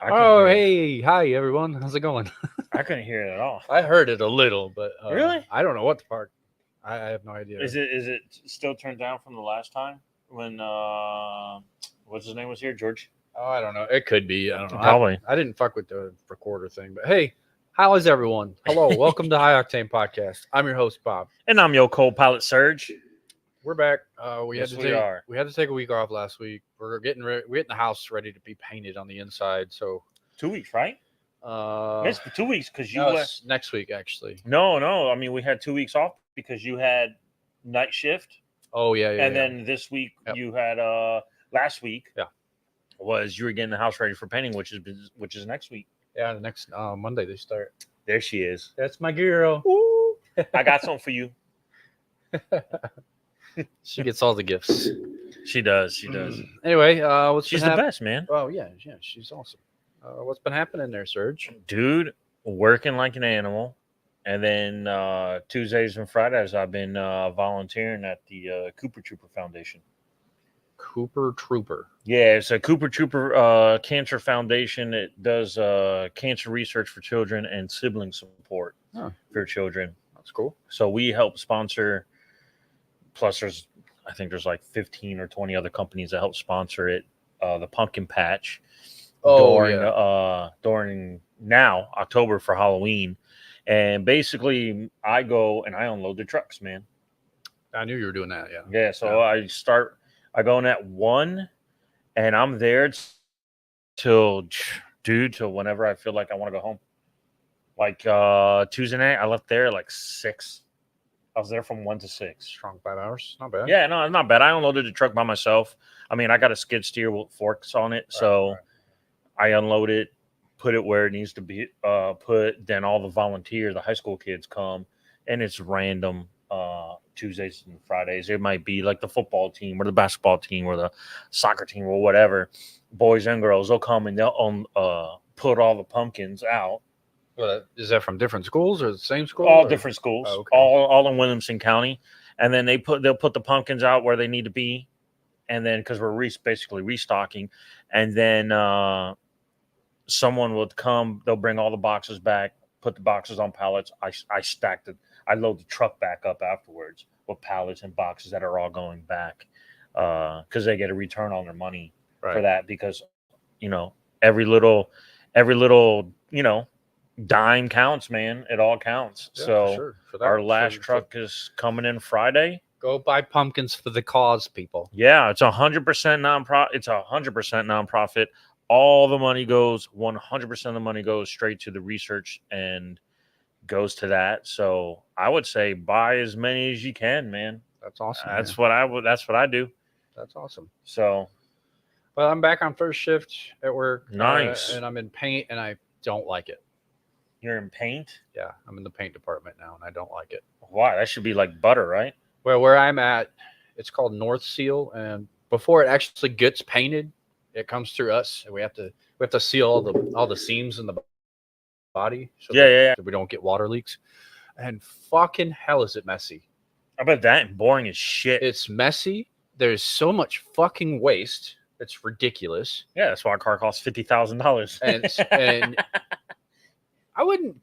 Oh, hey, hi everyone. How's it going? I couldn't hear it at all. I heard it a little, but Really? I don't know what the part. I have no idea. Is it still turned down from the last time when what's his name was here? George? Oh, I don't know. It could be. I don't know. Probably. I didn't fuck with the recorder thing, but hey, how is everyone? Hello, welcome to High Octane Podcast. I'm your host Bob. And I'm your co-pilot Serge. We're back. Yes, we are. We had to take a week off last week. We're getting the house ready to be painted on the inside. So 2 weeks, right? Missed 2 weeks because you no, it's next week actually. No. I mean, we had 2 weeks off because you had night shift. Oh yeah. And then this week you had last week. Yeah. Was you were getting the house ready for painting, which is next week. Yeah, the next Monday they start. There she is. That's my girl. Ooh. I got something for you. She gets all the gifts. She does. She does. Anyway, she's the best, man. Oh yeah, she's awesome. What's been happening there, Serge? Dude, working like an animal, and then Tuesdays and Fridays I've been volunteering at the Cooper Trooper Foundation. Cooper Trooper. Yeah, it's a Cooper Trooper Cancer Foundation. It does cancer research for children and sibling support for children. That's cool. So we help sponsor. Plus, I think there's like 15 or 20 other companies that help sponsor it. The Pumpkin Patch during now October for Halloween, and basically I go and I unload the trucks, man. I knew you were doing that. Yeah. Yeah. So I go in at 1, and I'm there till whenever I feel like I want to go home. Like Tuesday night, I left there at like 6. I was there from 1 to 6. Strong 5 hours. Not bad. Yeah, no, it's not bad. I unloaded the truck by myself. I mean, I got a skid steer with forks on it. So I unload it, put it where it needs to be put. Then all the volunteers, the high school kids come, and it's random Tuesdays and Fridays. It might be like the football team or the basketball team or the soccer team or whatever. Boys and girls, they'll come and they'll put all the pumpkins out. Well, is that from different schools or the same school? All different schools, okay. all in Williamson County, and then they'll put the pumpkins out where they need to be, and then because we're basically restocking, and then someone would come, they'll bring all the boxes back, put the boxes on pallets. I stacked it. I load the truck back up afterwards with pallets and boxes that are all going back because they get a return on their money for that because every little dime counts, man. It all counts. Yeah, so for our last truck is coming in Friday. Go buy pumpkins for the cause, people. Yeah, it's 100% nonprofit. It's 100% nonprofit. All the money goes, 100% of the money goes straight to the research and goes to that. So I would say buy as many as you can, man. That's awesome. That's what I would. That's what I do. That's awesome. So, well, I'm back on first shift at work. Nice. And I'm in paint, and I don't like it. You're in paint? Yeah, I'm in the paint department now, and I don't like it. Why? That should be like butter, right? Well, where I'm at, it's called North Seal, and before it actually gets painted, it comes through us, and we have to seal all the seams in the body, so that we don't get water leaks. And fucking hell, is it messy? I bet that and boring as shit. It's messy. There's so much fucking waste. It's ridiculous. Yeah, that's why our car costs $50,000. And I wouldn't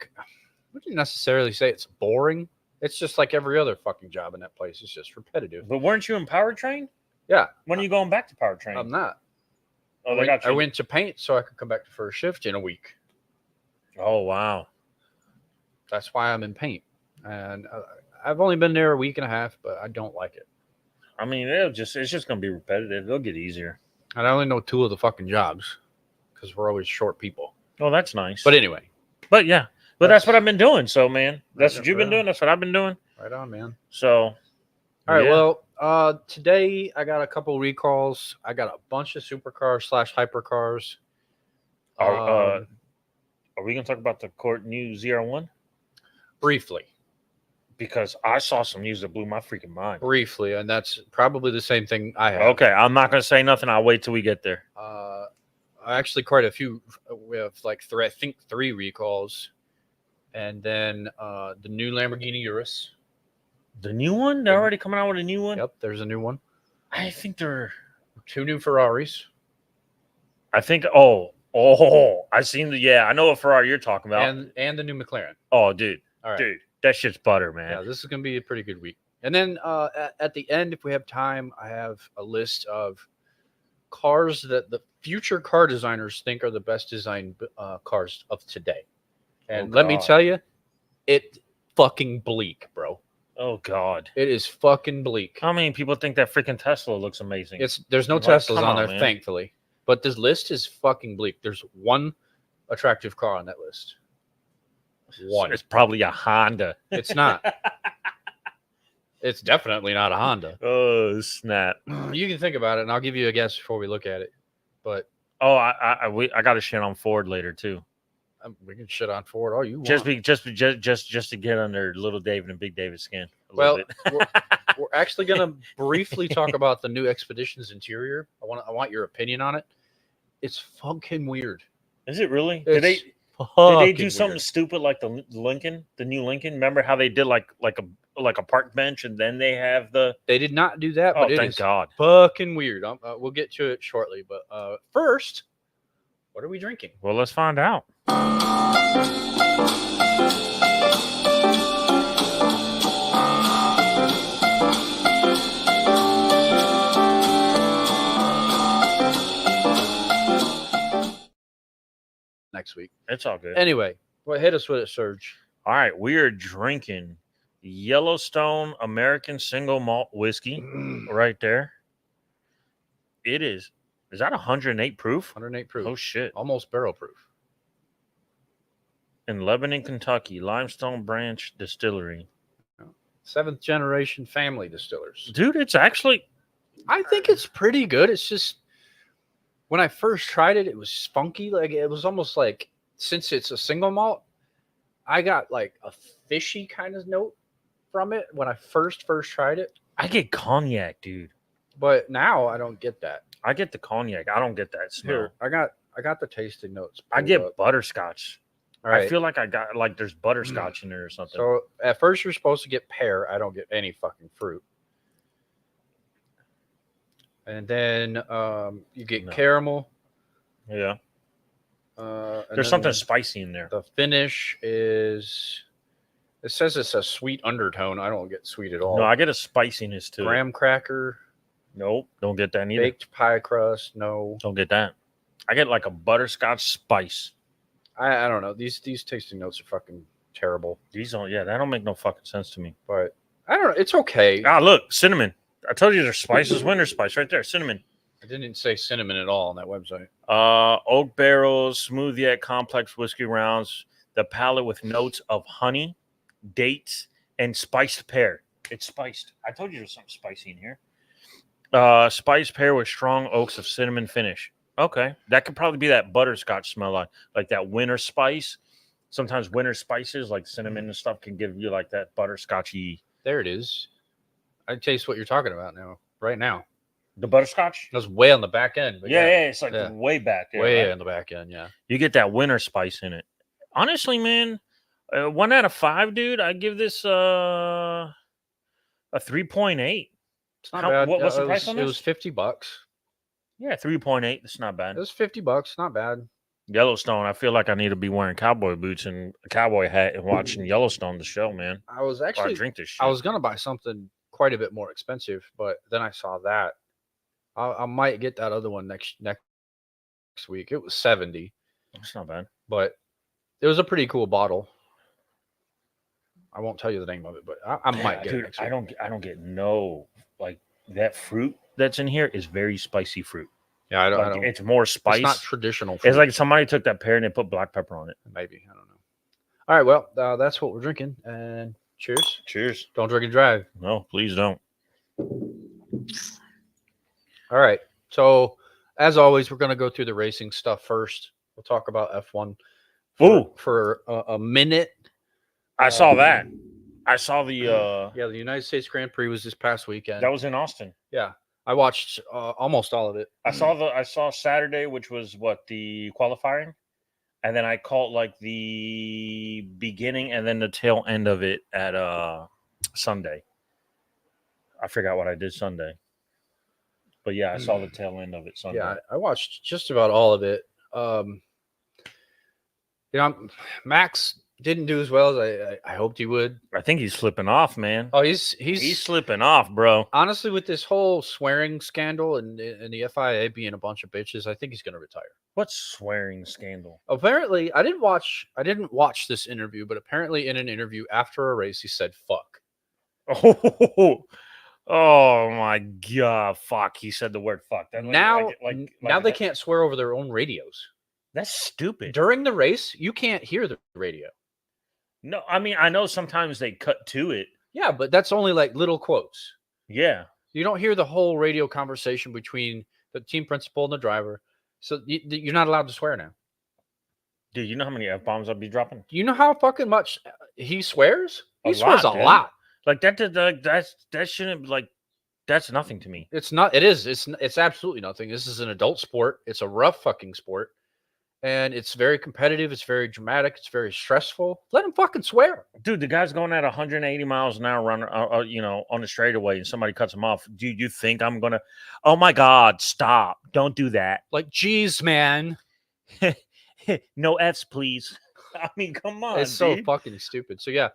necessarily say it's boring. It's just like every other fucking job in that place. It's just repetitive. But weren't you in powertrain? Yeah. When are you going back to powertrain? I'm not. Oh, I went to paint so I could come back to first shift in a week. Oh, wow. That's why I'm in paint. And I've only been there a week and a half, but I don't like it. I mean, it's just going to be repetitive. It'll get easier. And I only know 2 of the fucking jobs because we're always short people. Oh, that's nice. But anyway. But yeah. But that's what I've been doing. So, man, that's what you've been doing. That's what I've been doing. Right on, man. So, all right. Well, today I got a couple recalls. I got a bunch of supercars / hypercars. Are we going to talk about the Court New ZR1? Briefly. Because I saw some news that blew my freaking mind. Briefly, and that's probably the same thing I have. Okay, I'm not going to say nothing. I'll wait till we get there. Actually, quite a few. We have like I think 3 recalls. And then the new Lamborghini Urus. The new one? They're already coming out with a new one? Yep, there's a new one. I think they're... 2 new Ferraris. I think, Oh, I seen I know what Ferrari you're talking about. And the new McLaren. Oh, dude. All right. Dude, that shit's butter, man. Yeah, this is going to be a pretty good week. And then at the end, if we have time, I have a list of cars that the future car designers think are the best designed cars of today. And let me tell you, it fucking bleak, bro. Oh, God. It is fucking bleak. How many people think that freaking Tesla looks amazing? There's no Teslas on there, man. Thankfully. But this list is fucking bleak. There's one attractive car on that list. One. It's probably a Honda. It's not. It's definitely not a Honda. Oh, snap. You can think about it, and I'll give you a guess before we look at it. But I got to shit on Ford later, too. We can shit on Ford all you want. Just to get under little David and Big David's skin. Well, we're actually going to briefly talk about the new Expedition's interior. I want your opinion on it. It's fucking weird. Is it really? Did they do something stupid like the Lincoln, the new Lincoln? Remember how they did like a park bench, and then they have the. They did not do that, but thank God. Fucking weird. We'll get to it shortly, but first, what are we drinking? Well, let's find out. Next week. It's all good. Anyway, hit us with it, Serge. All right, we are drinking Yellowstone American Single Malt Whiskey right there. It is that 108 proof? 108 proof. Oh, shit. Almost barrel proof. In Lebanon, Kentucky, Limestone Branch Distillery. 7th generation family distillers. Dude, it's actually... I think it's pretty good. It's just... When I first tried it, it was funky. Like, it was almost like... Since it's a single malt, I got like a fishy kind of note from it when I first tried it. I get cognac, dude. But now I don't get that. I get the cognac. I don't get that smell. Here, I got the tasting notes. I get butterscotch. All right. I feel like I got like there's butterscotch in there or something. So at first you're supposed to get pear. I don't get any fucking fruit. And then you get caramel. Yeah. There's something spicy in there. The finish is. It says it's a sweet undertone. I don't get sweet at all. No, I get a spiciness to Graham cracker. Nope, don't get that either. Baked pie crust. No, don't get that. I get like a butterscotch spice. I don't know. These tasting notes are fucking terrible. These don't. Yeah, that don't make no fucking sense to me. But I don't know. It's okay. Ah, look, cinnamon. I told you there's spices. Winter spice right there. Cinnamon. I didn't say cinnamon at all on that website. Oak barrels, smooth yet complex whiskey rounds. The palate with notes of honey, dates, and spiced pear. It's spiced. I told you there's something spicy in here. Spiced pear with strong oaks of cinnamon finish. Okay, that could probably be that butterscotch smell, like that winter spice. Sometimes winter spices like cinnamon and stuff can give you like that butterscotchy. There it is. I taste what you're talking about now. Right now. The butterscotch? It was way on the back end. But yeah, it's like way back there. Way on the back end, yeah. You get that winter spice in it. Honestly, man, 1 out of 5, dude. I give this a 3.8. It's not bad. What's the price on this? It was $50. Yeah, 3.8. It's not bad. It was $50. Not bad. Yellowstone. I feel like I need to be wearing cowboy boots and a cowboy hat and watching Yellowstone, the show, man. I was actually drink this shit. I was gonna buy something quite a bit more expensive, but then I saw that. I might get that other one next week. It was $70. That's not bad, but it was a pretty cool bottle. I won't tell you the name of it, but I might get it next week. I don't get like that fruit that's in here is very spicy fruit. Yeah, I don't. It's more spice. It's not traditional fruit. It's like somebody took that pear and they put black pepper on it. Maybe, I don't know. All right, well, that's what we're drinking. And cheers. Cheers. Don't drink and drive. No, please don't. All right. So, as always, we're going to go through the racing stuff first. We'll talk about F1 for a minute. I saw that. I saw the the United States Grand Prix was this past weekend. That was in Austin. Yeah. I watched almost all of it. I saw Saturday, which was the qualifying, and then I caught like the beginning and then the tail end of it at Sunday. I forgot what I did Sunday. But yeah, I saw the tail end of it Sunday. Yeah, I watched just about all of it. Um, Max didn't do as well as I hoped he would. I think he's slipping off, man. Oh, he's slipping off, bro. Honestly, with this whole swearing scandal and the FIA being a bunch of bitches, I think he's going to retire. What swearing scandal? Apparently, I didn't watch this interview, but apparently in an interview after a race, he said "fuck." Oh my god, fuck! He said the word "fuck." Now they can't swear over their own radios. That's stupid. During the race, you can't hear the radio. No, I mean I know sometimes they cut to it. Yeah, but that's only like little quotes. Yeah, you don't hear the whole radio conversation between the team principal and the driver. So you're not allowed to swear now. Dude, you know how many F-bombs I'd be dropping? You know how fucking much he swears? He swears a lot. Like that shouldn't like that's nothing to me. It's not. It is. It's absolutely nothing. This is an adult sport. It's a rough fucking sport, and it's very competitive. It's very dramatic. It's very stressful. Let him fucking swear, dude. The guy's going at 180 miles an hour, running, on the straightaway, and somebody cuts him off. Do you think I'm gonna? Oh my god! Stop! Don't do that. Like, geez, man. No F's, please. I mean, come on. It's so fucking stupid. So yeah,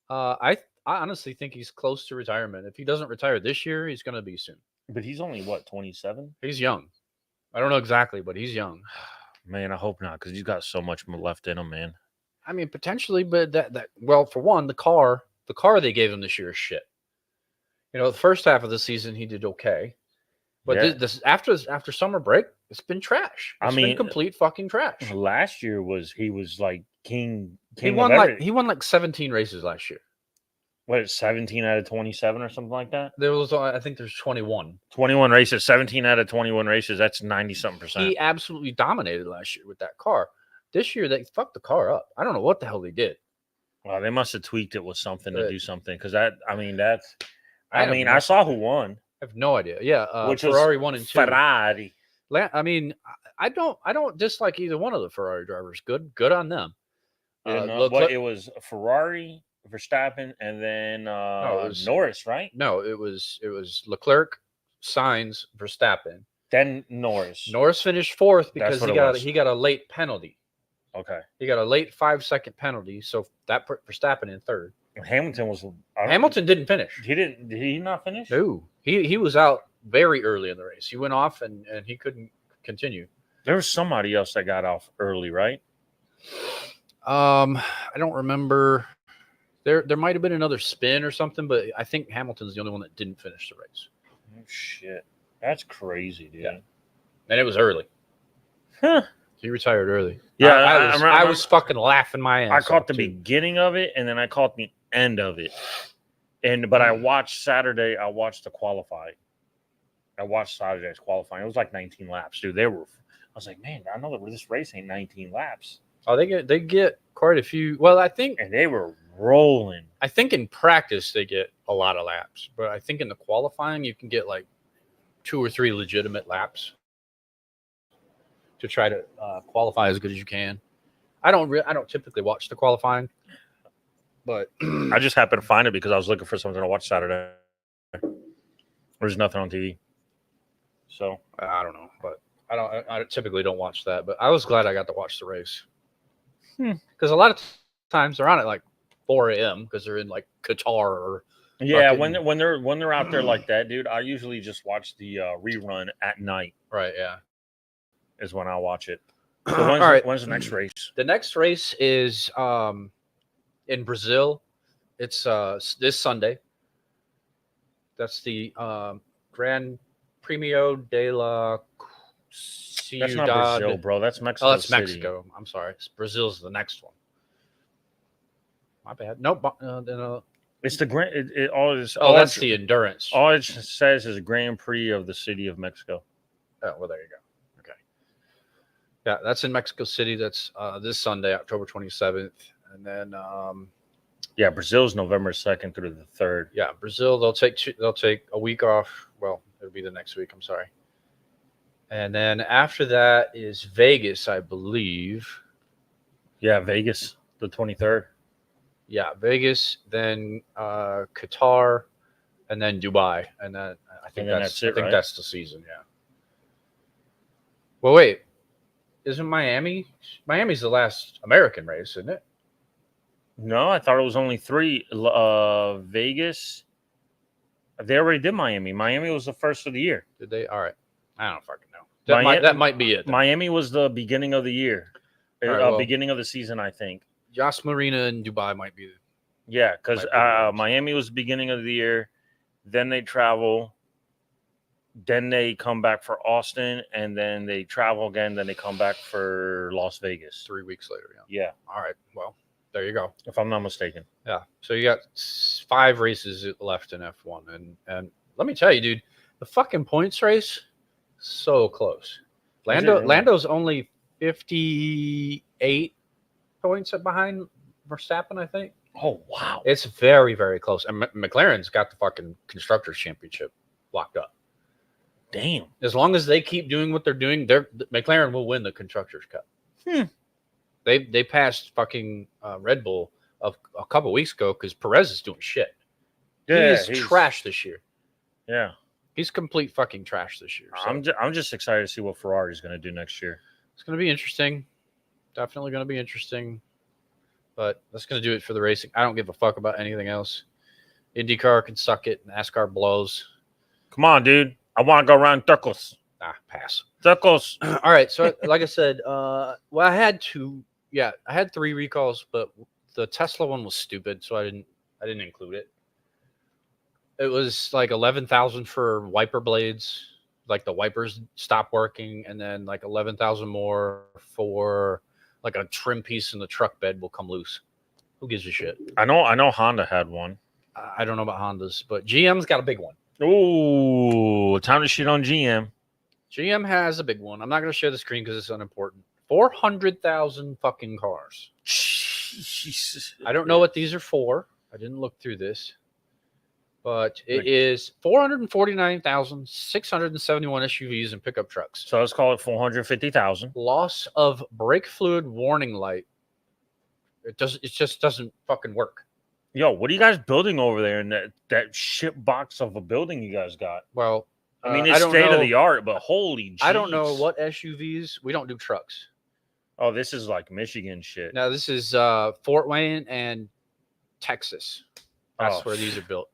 I honestly think he's close to retirement. If he doesn't retire this year, he's gonna be soon. But he's only what, 27? He's young. I don't know exactly, but he's young. Man, I hope not, because he's got so much left in him, man. I mean, potentially, but well, for one, the car they gave him this year is shit. The first half of the season he did okay, but this after summer break, it's been trash. It's been complete fucking trash. Last year he was like king. He won like 17 races last year. What, 17 out of 27 or something like that? I think there's 21. 21 races, 17 out of 21 races. That's 90-something%. He absolutely dominated last year with that car. This year, they fucked the car up. I don't know what the hell they did. Well, they must have tweaked it with something to do something. Because I saw who won. I have no idea. Yeah, which Ferrari was 1 and 2. Ferrari. I mean, I don't dislike either one of the Ferrari drivers. Good on them. It was Ferrari, Verstappen, and then Norris, right? No, it was Leclerc, Sainz, Verstappen, then Norris. Norris finished fourth because he got a late penalty. Okay, he got a late 5-second penalty, so that put Verstappen in third. Hamilton didn't finish. Did he not finish? No, he was out very early in the race. He went off and he couldn't continue. There was somebody else that got off early, right? I don't remember. There might have been another spin or something, but I think Hamilton's the only one that didn't finish the race. Oh, shit. That's crazy, dude. Yeah. And it was early. Huh. He retired early. Yeah, I was fucking laughing my ass. I caught the beginning of it, and then I caught the end of it. But I watched Saturday. I watched the qualifying. I watched Saturday's qualifying. It was like 19 laps, dude. I was like, man, I know that this race ain't 19 laps. Oh, they get quite a few. Well, I think, and they were rolling. I think in practice they get a lot of laps, but I think in the qualifying you can get like 2 or 3 legitimate laps to try to qualify as good as you can. I don't typically watch the qualifying, but I just happened to find it because I was looking for something to watch Saturday. There's nothing on TV, so I don't know, but I typically don't watch that. But I was glad I got to watch the race because a lot of times they're on at like 4 a.m. because they're in like Qatar or when they're out there like that, dude. I usually just watch the rerun at night. Right, yeah, is when I watch it. So when's the next race? The next race is in Brazil. It's this Sunday. That's the Gran Premio de la Ciudad. That's not Brazil, bro. That's Mexico. Oh, that's City. Mexico. I'm sorry. Brazil's the next one. My bad. Nope. It's the Grand. That's the endurance. All it says is Grand Prix of the City of Mexico. Oh, well, there you go. Okay. Yeah, that's in Mexico City. That's this Sunday, October 27th, and then Brazil's November 2nd through the 3rd. Yeah, Brazil. They'll take a week off. Well, it'll be the next week. I'm sorry. And then after that is Vegas, I believe. Yeah, Vegas, the 23rd. Yeah, Vegas, then Qatar, and then Dubai, and then I think that's it. I think that's the season. Yeah. Well, wait. isn't Miami? Miami's the last American race, isn't it? No, I thought it was only 3. Vegas. They already did Miami. Miami was the first of the year. Did they? All right. I don't fucking know. That might be it. Then. Miami was the beginning of the year. Right, beginning of the season, I think. Yas Marina in Dubai might be. Yeah, because Miami was the beginning of the year. Then they travel. Then they come back for Austin, and then they travel again. Then they come back for Las Vegas. 3 weeks later. Yeah. All right. Well, there you go. If I'm not mistaken. Yeah. So you got 5 races left in F1, and let me tell you, dude, the fucking points race, so close. Lando's only 58 points behind Verstappen, I think. Oh wow, it's very, very close. And McLaren's got the fucking constructors championship locked up. Damn. As long as they keep doing what they're doing, McLaren will win the constructors cup. They passed fucking Red Bull a couple weeks ago because Perez is doing shit. Yeah, he's trash this year. Yeah, he's complete fucking trash this year. So. I'm just excited to see what Ferrari's going to do next year. It's going to be interesting. Definitely going to be interesting. But that's going to do it for the racing. I don't give a fuck about anything else. IndyCar can suck it. NASCAR blows. Come on, dude. I want to go around circles. Pass. Circles. All right. So, like I said, I had 3 recalls, but the Tesla one was stupid, so I didn't include it. It was like 11,000 for wiper blades, like the wipers stopped working, and then like 11,000 more for like a trim piece in the truck bed will come loose. Who gives a shit? I know Honda had one. I don't know about Hondas, but GM's got a big one. Ooh, time to shit on GM. GM has a big one. I'm not going to share the screen because it's unimportant. 400,000 fucking cars. Jesus. I don't know what these are for. I didn't look through this. But it is 449,671 SUVs and pickup trucks. So let's call it 450,000. Loss of brake fluid warning light. It just doesn't fucking work. Yo, what are you guys building over there in that shit box of a building you guys got? Well, I mean, it's state of the art, but holy geez. I don't know what SUVs. We don't do trucks. Oh, this is like Michigan shit. No, this is Fort Wayne and Texas. That's where these are built.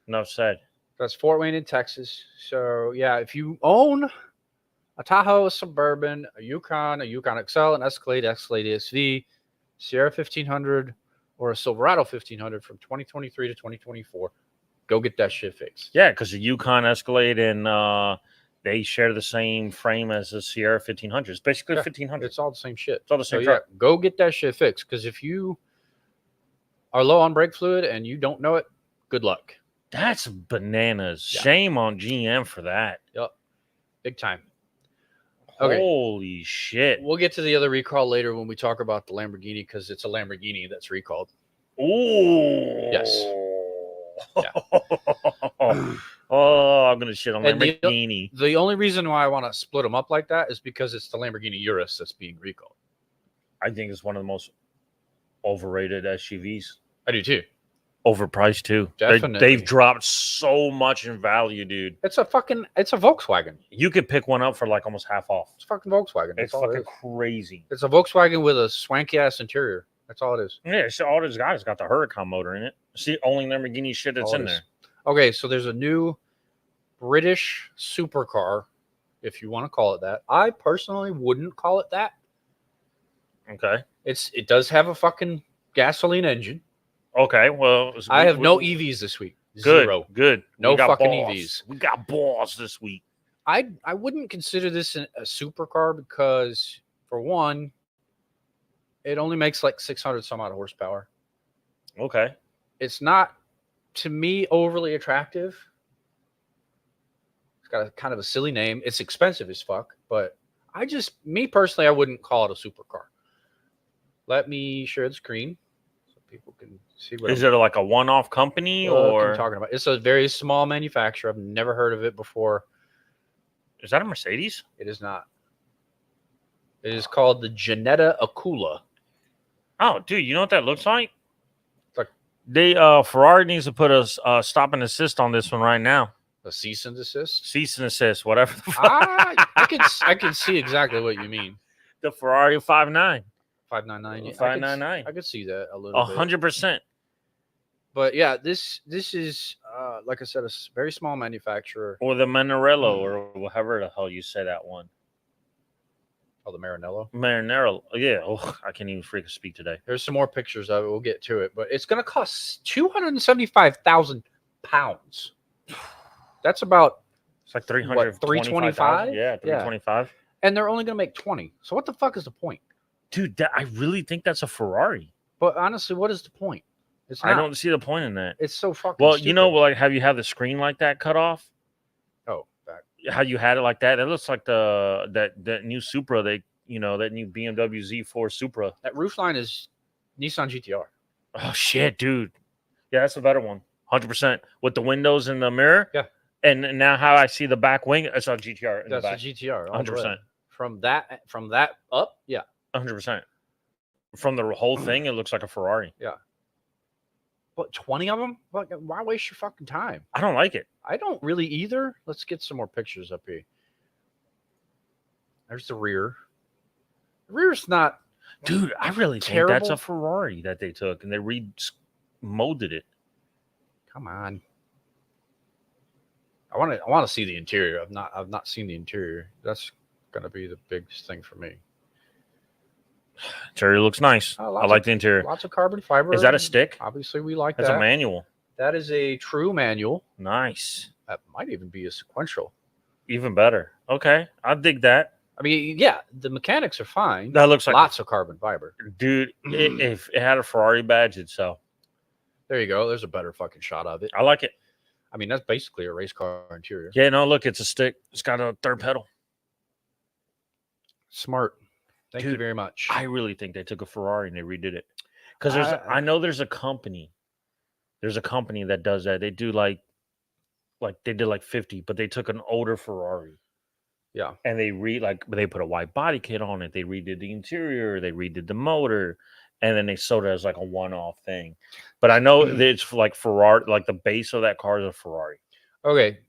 Enough said. That's Fort Wayne in Texas. So, yeah, if you own a Tahoe, a Suburban, a Yukon XL, an Escalade SV, Sierra 1500, or a Silverado 1500 from 2023 to 2024, go get that shit fixed. Yeah, because the Yukon Escalade and they share the same frame as the Sierra 1500. It's basically 1500. It's all the same shit. It's all the same truck. Yeah, go get that shit fixed, because if you are low on brake fluid and you don't know it, good luck. That's bananas. Yeah. Shame on GM for that. Yep. Big time. Okay. Holy shit. We'll get to the other recall later when we talk about the Lamborghini, because it's a Lamborghini that's recalled. Ooh. Yes. Yeah. Oh, I'm going to shit on Lamborghini. The only reason why I want to split them up like that is because it's the Lamborghini Urus that's being recalled. I think it's one of the most overrated SUVs. I do too. Overpriced too. Definitely. They've dropped so much in value, dude. It's a Volkswagen. You could pick one up for like almost half off. It's a fucking Volkswagen. It's fucking crazy. It's a Volkswagen with a swanky ass interior. That's all it is. Yeah, so all this guy's got the Huracan motor in it. It's the only Lamborghini shit that's in there. Okay, so there's a new British supercar, if you want to call it that. I personally wouldn't call it that. Okay. It does have a fucking gasoline engine. Okay, well, I have no EVs this week. Good, Zero. Good. No fucking balls. EVs. We got balls this week. I wouldn't consider this a supercar because, for one, it only makes like 600 some odd horsepower. Okay. It's not, to me, overly attractive. It's got a kind of a silly name. It's expensive as fuck, but me personally, I wouldn't call it a supercar. Let me share the screen so people can see what is it like a one-off company or I'm talking about. It's a very small manufacturer. I've never heard of it before. Is that a Mercedes? It is not. It is called the Ginetta Akula. Oh, dude, you know what that looks like? It's like Ferrari needs to put a stop and assist on this one right now. A cease and desist? Cease and assist, whatever the fuck. I can see exactly what you mean. The Ferrari 5.9. 599. 599. I could see that a little bit. 100%. But yeah, this is like I said, a very small manufacturer. Or the Maranello, or however the hell you say that one. Oh, the Maranello. Maranello. Yeah. Oh, I can't even freaking speak today. There's some more pictures of it. We'll get to it, but it's going to cost £275,000. That's about It's like 325. Yeah, 325. And they're only going to make 20. So what the fuck is the point, dude? I really think that's a Ferrari. But honestly, what is the point? It's not. I don't see the point in that. It's so fucking. Well, stupid. you know, like have you had the screen like that cut off? Oh, back. How you had it like that? It looks like that new Supra. That new BMW Z4 Supra. That roofline is Nissan GTR. Oh shit, dude. Yeah, that's a better one. 100% with the windows in the mirror. Yeah. And now how I see the back wing, it's a GTR. That's a GTR. 100%. From that up, yeah. 100%. From the whole thing, it looks like a Ferrari. Yeah. But 20 of them? Why waste your fucking time? I don't like it. I don't really either. Let's get some more pictures up here. There's the rear. The rear's not. Dude, I really terrible. think that's a Ferrari that they took and they remolded it. Come on. I want to see the interior. I've not seen the interior. That's gonna be the biggest thing for me. Interior looks nice. I like the interior. Lots of carbon fiber. Is that a stick? Obviously, we like That's that. a manual. That is a true manual. Nice. That might even be a sequential. Even better. Okay, I dig that. I mean, yeah, the mechanics are fine. That looks like lots of carbon fiber. Dude, if it had a Ferrari badge, it'd sell. There you go. There's a better fucking shot of it. I like it. I mean, that's basically a race car interior. Yeah, no, look, it's a stick. It's got a third pedal. Smart. Thank you very much. I really think they took a Ferrari and they redid it. Because I know there's a company. There's a company that does that. They do like they did like 50, but they took an older Ferrari. Yeah. And they put a white body kit on it. They redid the interior. They redid the motor. And then they sold it as like a one-off thing. But I know that it's like Ferrari, like the base of that car is a Ferrari. Okay.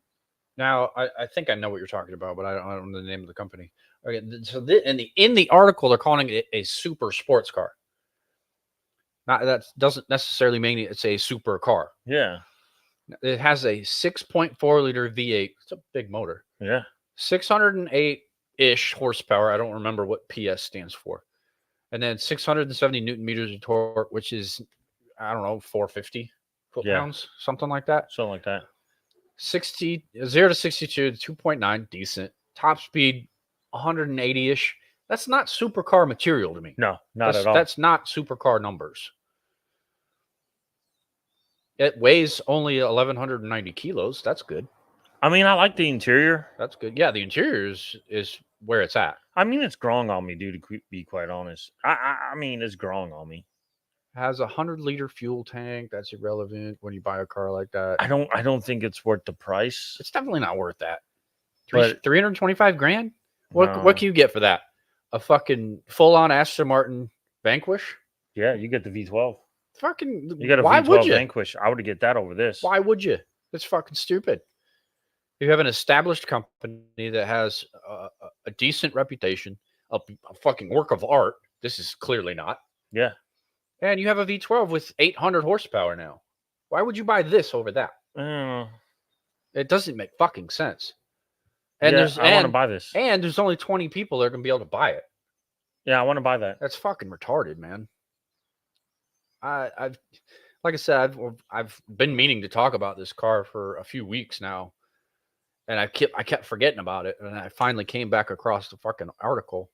Now, I think I know what you're talking about, but I don't know the name of the company. Okay, so in the article, they're calling it a super sports car. That doesn't necessarily mean it's a super car. Yeah. It has a 6.4 liter V8. It's a big motor. Yeah. 608-ish horsepower. I don't remember what PS stands for. And then 670 Newton meters of torque, which is, I don't know, 450 foot-pounds, something like that. Something like that. 0 to 62, 2.9, decent. Top speed, 180-ish. That's not supercar material to me. No, not at all. That's not supercar numbers. It weighs only 1,190 kilos. That's good. I mean, I like the interior. That's good. Yeah, the interior is where it's at. I mean, it's growing on me, dude, to be quite honest. I mean, it's growing on me. Has a 100-liter fuel tank. That's irrelevant when you buy a car like that. I don't think it's worth the price. It's definitely not worth that. But 325 grand? What can you get for that? A fucking full-on Aston Martin Vanquish? Yeah, you get the V12. Fucking, you got a why V12 would you? Vanquish. I would get that over this. Why would you? It's fucking stupid. You have an established company that has a decent reputation, a fucking work of art. This is clearly not. Yeah. And you have a V12 with 800 horsepower now. Why would you buy this over that? It doesn't make fucking sense. And I want to buy this. And there's only 20 people that are going to be able to buy it. Yeah, I want to buy that. That's fucking retarded, man. I've like I said, I've been meaning to talk about this car for a few weeks now. And I kept forgetting about it. And I finally came back across the fucking article.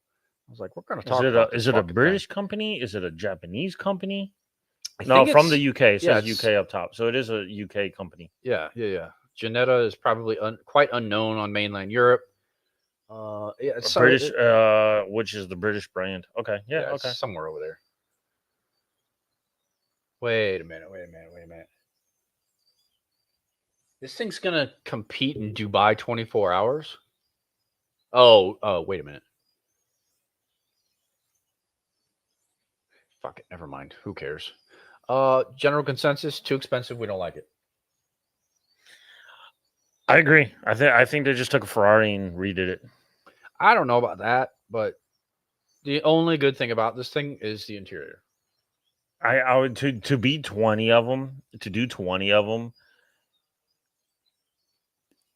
I was like, we're going to talk about this. Is it a British company? Is it a Japanese company? No, from the UK. It says UK up top. So it is a UK company. Yeah. Janetta is probably quite unknown on mainland Europe. It's British, which is the British brand. Okay. Yeah, okay. It's somewhere over there. Wait a minute. This thing's going to compete in Dubai 24 hours? Oh, wait a minute. Fuck it. Never mind. Who cares? General consensus, too expensive. We don't like it. I agree. I think they just took a Ferrari and redid it. I don't know about that, but The only good thing about this thing is the interior. I would to be 20 of them, to do 20 of them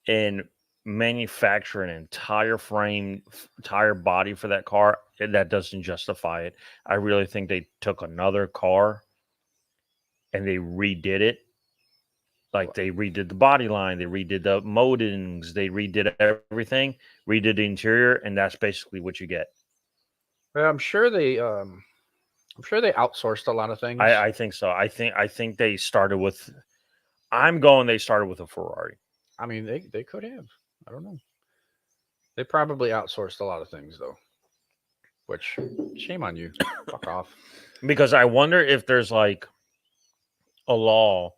and manufacture an entire frame, entire body for that car, that doesn't justify it. I really think they took another car and they redid it. Like they redid the body line, they redid the moldings, they redid everything, redid the interior, and that's basically what you get. Well, I'm sure they outsourced a lot of things. I think so. I think they started with. I'm going. They started with a Ferrari. I mean, they could have. I don't know. They probably outsourced a lot of things though. Which, shame on you. Fuck off. Because I wonder if there's like a law,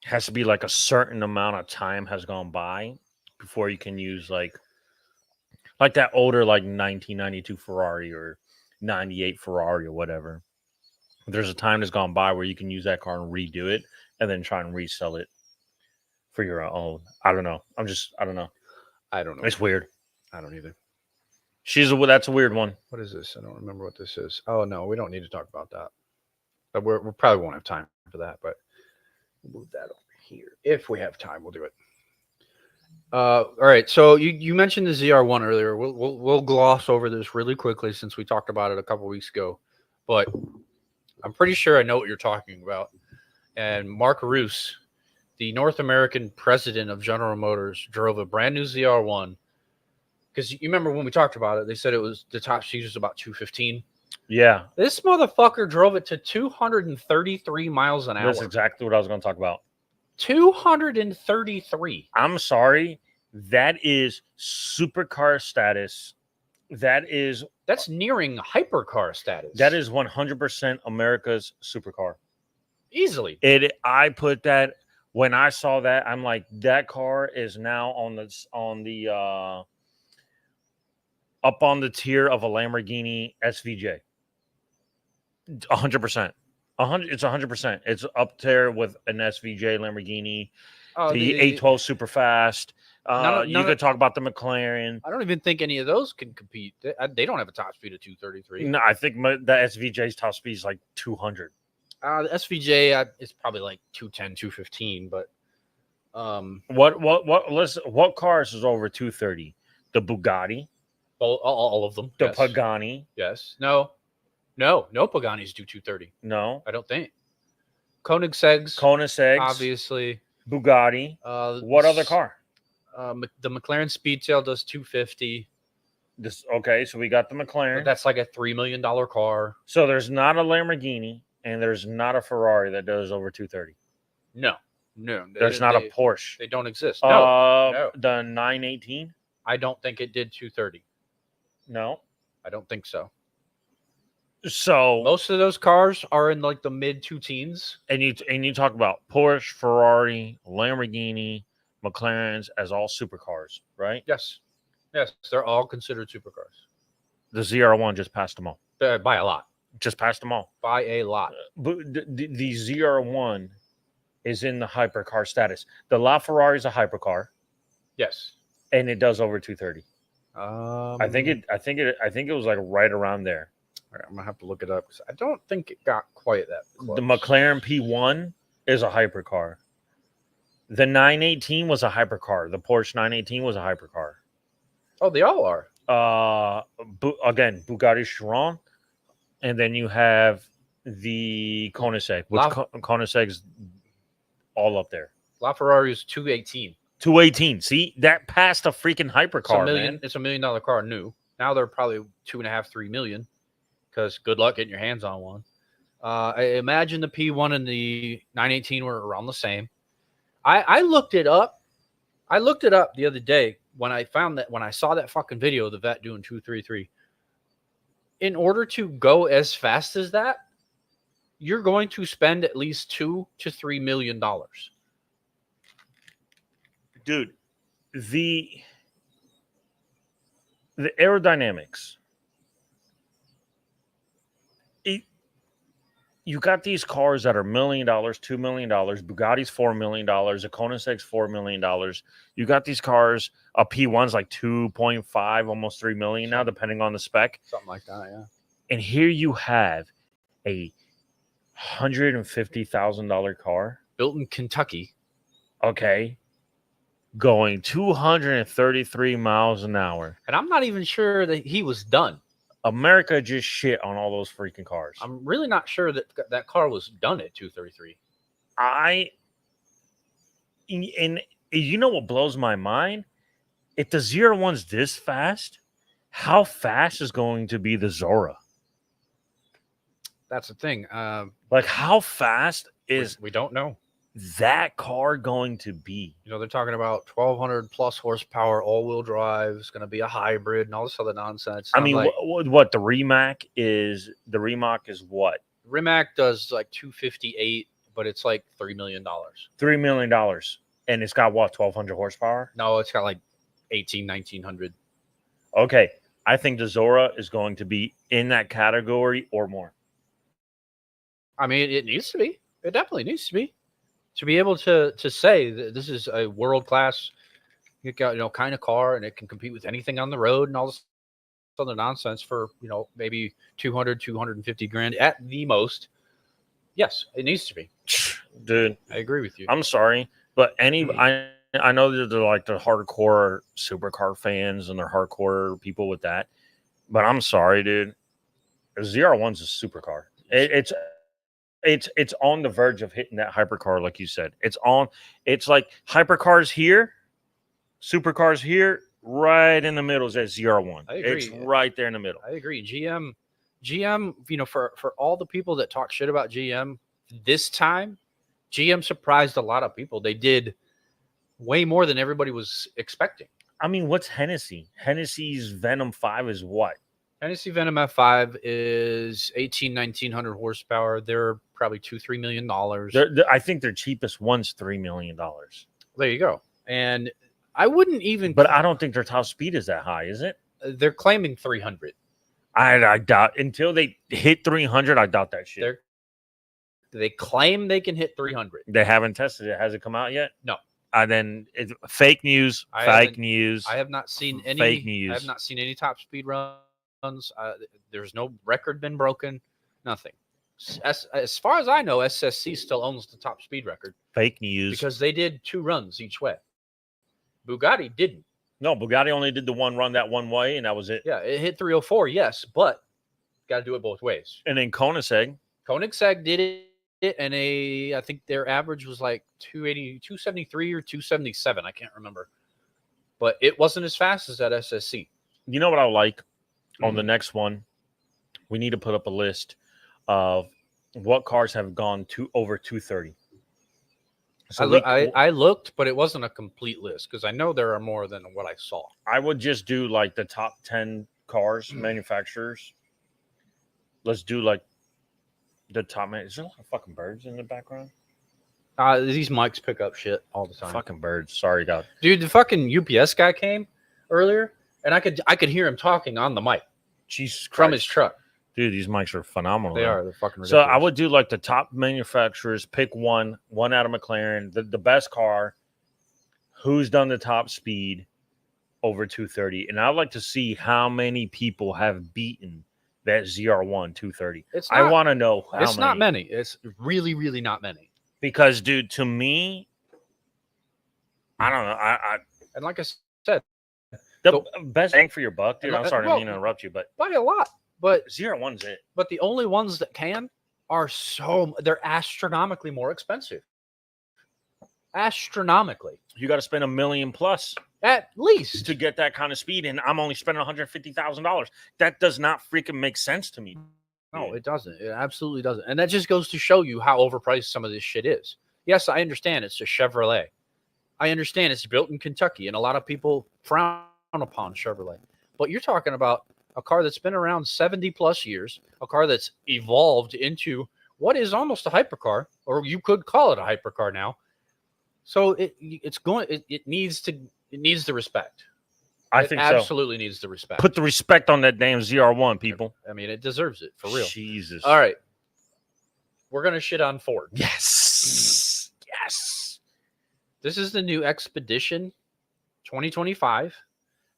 has to be like a certain amount of time has gone by before you can use like that older like 1992 Ferrari or 98 Ferrari or whatever. There's a time that's gone by where you can use that car and redo it and then try and resell it for your own. I don't know. I don't know. I don't know. It's weird. I don't either. That's a weird one. What is this? I don't remember what this is. Oh no, we don't need to talk about that. But we probably won't have time for that. But we'll move that over here. If we have time, we'll do it. All right. So you mentioned the ZR1 earlier. We'll gloss over this really quickly since we talked about it a couple weeks ago. But I'm pretty sure I know what you're talking about. And Mark Roos, the North American president of General Motors, drove a brand new ZR1. Because you remember when we talked about it, they said it was the top speed was about 215. Yeah. This motherfucker drove it to 233 miles an hour. That's exactly what I was going to talk about. 233. I'm sorry. That is supercar status. That's nearing hypercar status. That is 100% America's supercar. Easily. I put that when I saw that, I'm like, that car is now on the up on the tier of a Lamborghini SVJ. 100%. It's 100%. It's up there with an SVJ Lamborghini, the 812 super fast. You could talk about the McLaren. I don't even think any of those can compete. They don't have a top speed of 233. No, I think the SVJ's top speed is like 200. The SVJ is probably like 210, 215. But what cars is over 230? The Bugatti. All of them. The Pagani. Yes. No Paganis do 230. No, I don't think. Koenigsegg's. Obviously. Bugatti. What other car? The McLaren Speedtail does 250. So we got the McLaren. But that's like a $3 million car. So there's not a Lamborghini and there's not a Ferrari that does over 230. No. There's not a Porsche. They don't exist. No. The 918. I don't think it did 230. No, I don't think so. So most of those cars are in like the mid two teens. And you talk about Porsche, Ferrari, Lamborghini, McLarens as all supercars, right? Yes, they're all considered supercars. The ZR1 just passed them all by a lot. Just passed them all by a lot. But the ZR1 is in the hypercar status. The LaFerrari is a hypercar. Yes, and it does over 230. I think it was like right around there. All right, I'm gonna have to look it up because I don't think it got quite that close. The McLaren P1 is a hypercar. The 918 was a hypercar. The Porsche 918 was a hypercar. Oh, they all are. Again, Bugatti Chiron, and then you have the Koenigsegg, which Koenigsegg's all up there. LaFerrari is 218. 218. See, that passed a freaking hypercar, man. It's $1 million car new. Now they're probably 2.5, 3 million. Because good luck getting your hands on one. I imagine the P1 and the 918 were around the same. I looked it up. I looked it up the other day when I saw that fucking video of the vet doing 233. In order to go as fast as that, you're going to spend at least $2 to $3 million. Dude, the aerodynamics. you got these cars that are $1 million, $2 million. Bugatti's $4 million. A Koenigsegg's $4 million. You got these cars. A P1's like 2.5, almost 3 million now, depending on the spec. Something like that, yeah. And here you have a $150,000 car, built in Kentucky. Okay, going 233 miles an hour. And I'm not even sure that he was done. America just shit on all those freaking cars. I'm really not sure that that car was done at 233. And you know what blows my mind? If the Z01's this fast, how fast is going to be the Zora? That's the thing. Like, how fast is we don't know that car going to be? You know, they're talking about 1,200 plus horsepower, all-wheel drive. It's going to be a hybrid and all this other nonsense. I mean, like, what the Rimac is? The Rimac is what? Rimac does like 258, but it's like $3 million. $3 million, and it's got what? 1,200 horsepower? No, it's got like 1,900. Okay, I think the Zora is going to be in that category or more. I mean, it needs to be. It definitely needs to be. To be able to say that this is a world-class, kind of car, and it can compete with anything on the road and all this other nonsense for, maybe 200, 250 grand at the most. Yes, it needs to be. Dude, I agree with you. I'm sorry, but I know that they're like the hardcore supercar fans and they're hardcore people with that, but I'm sorry, dude. The ZR1's a supercar. It's on the verge of hitting that hypercar, like you said. It's like hypercars here, supercars here, right in the middle is that ZR1. I agree. It's right there in the middle. I agree. GM, for all the people that talk shit about GM, this time, GM surprised a lot of people. They did way more than everybody was expecting. I mean, what's Hennessy? Hennessy's Venom 5 is what? Hennessy Venom F5 is 1,900 horsepower. They're probably $2-3 million. I think their cheapest one's $3 million. There you go. And I wouldn't even. But I don't think their top speed is that high, is it? They're claiming 300. I doubt until they hit 300. I doubt that shit. They claim they can hit 300. They haven't tested it. Has it come out yet? No. Then it's fake news. Fake news. I have not seen any fake news. I have not seen any top speed runs. There's no record been broken. Nothing. As far as I know, SSC still owns the top speed record. Fake news. Because they did 2 runs each way. Bugatti didn't. No, Bugatti only did the one run that one way, and that was it. Yeah, it hit 304, yes, but got to do it both ways. And then Koenigsegg did it, and I think their average was like 280, 273 or 277. I can't remember. But it wasn't as fast as that SSC. You know what I like? On the next one, we need to put up a list of what cars have gone to over 230. So I looked, but it wasn't a complete list because I know there are more than what I saw. I would just do like the top 10 cars, manufacturers. Let's do like the top. Is there a lot of fucking birds in the background? These mics pick up shit all the time. Fucking birds. Sorry, God. Dude, the fucking UPS guy came earlier. And I could hear him talking on the mic. Jesus Christ. From his truck. Dude, these mics are phenomenal. They are. They're fucking ridiculous. So I would do like the top manufacturers, pick one out of McLaren, the best car, who's done the top speed over 230. And I'd like to see how many people have beaten that ZR1 230. I want to know how many. It's not many. It's really, really not many. Because, dude, to me, I don't know. And like I said, the best bang for your buck, dude. I'm sorry to interrupt you, but by a lot. But ZR1's it. But the only ones that are they're astronomically more expensive. Astronomically. You got to spend $1 million plus at least to get that kind of speed, and I'm only spending $150,000. That does not freaking make sense to me. No, it doesn't. It absolutely doesn't. And that just goes to show you how overpriced some of this shit is. Yes, I understand it's a Chevrolet. I understand it's built in Kentucky, and a lot of people frown upon Chevrolet. But you're talking about a car that's been around 70 plus years, a car that's evolved into what is almost a hypercar, or you could call it a hypercar now. So it needs the respect. I think absolutely needs the respect. Put the respect on that damn ZR1, people. I mean, it deserves it for real. Jesus. All right. we're gonna shit on Ford. Yes. Yes. This is the new Expedition 2025,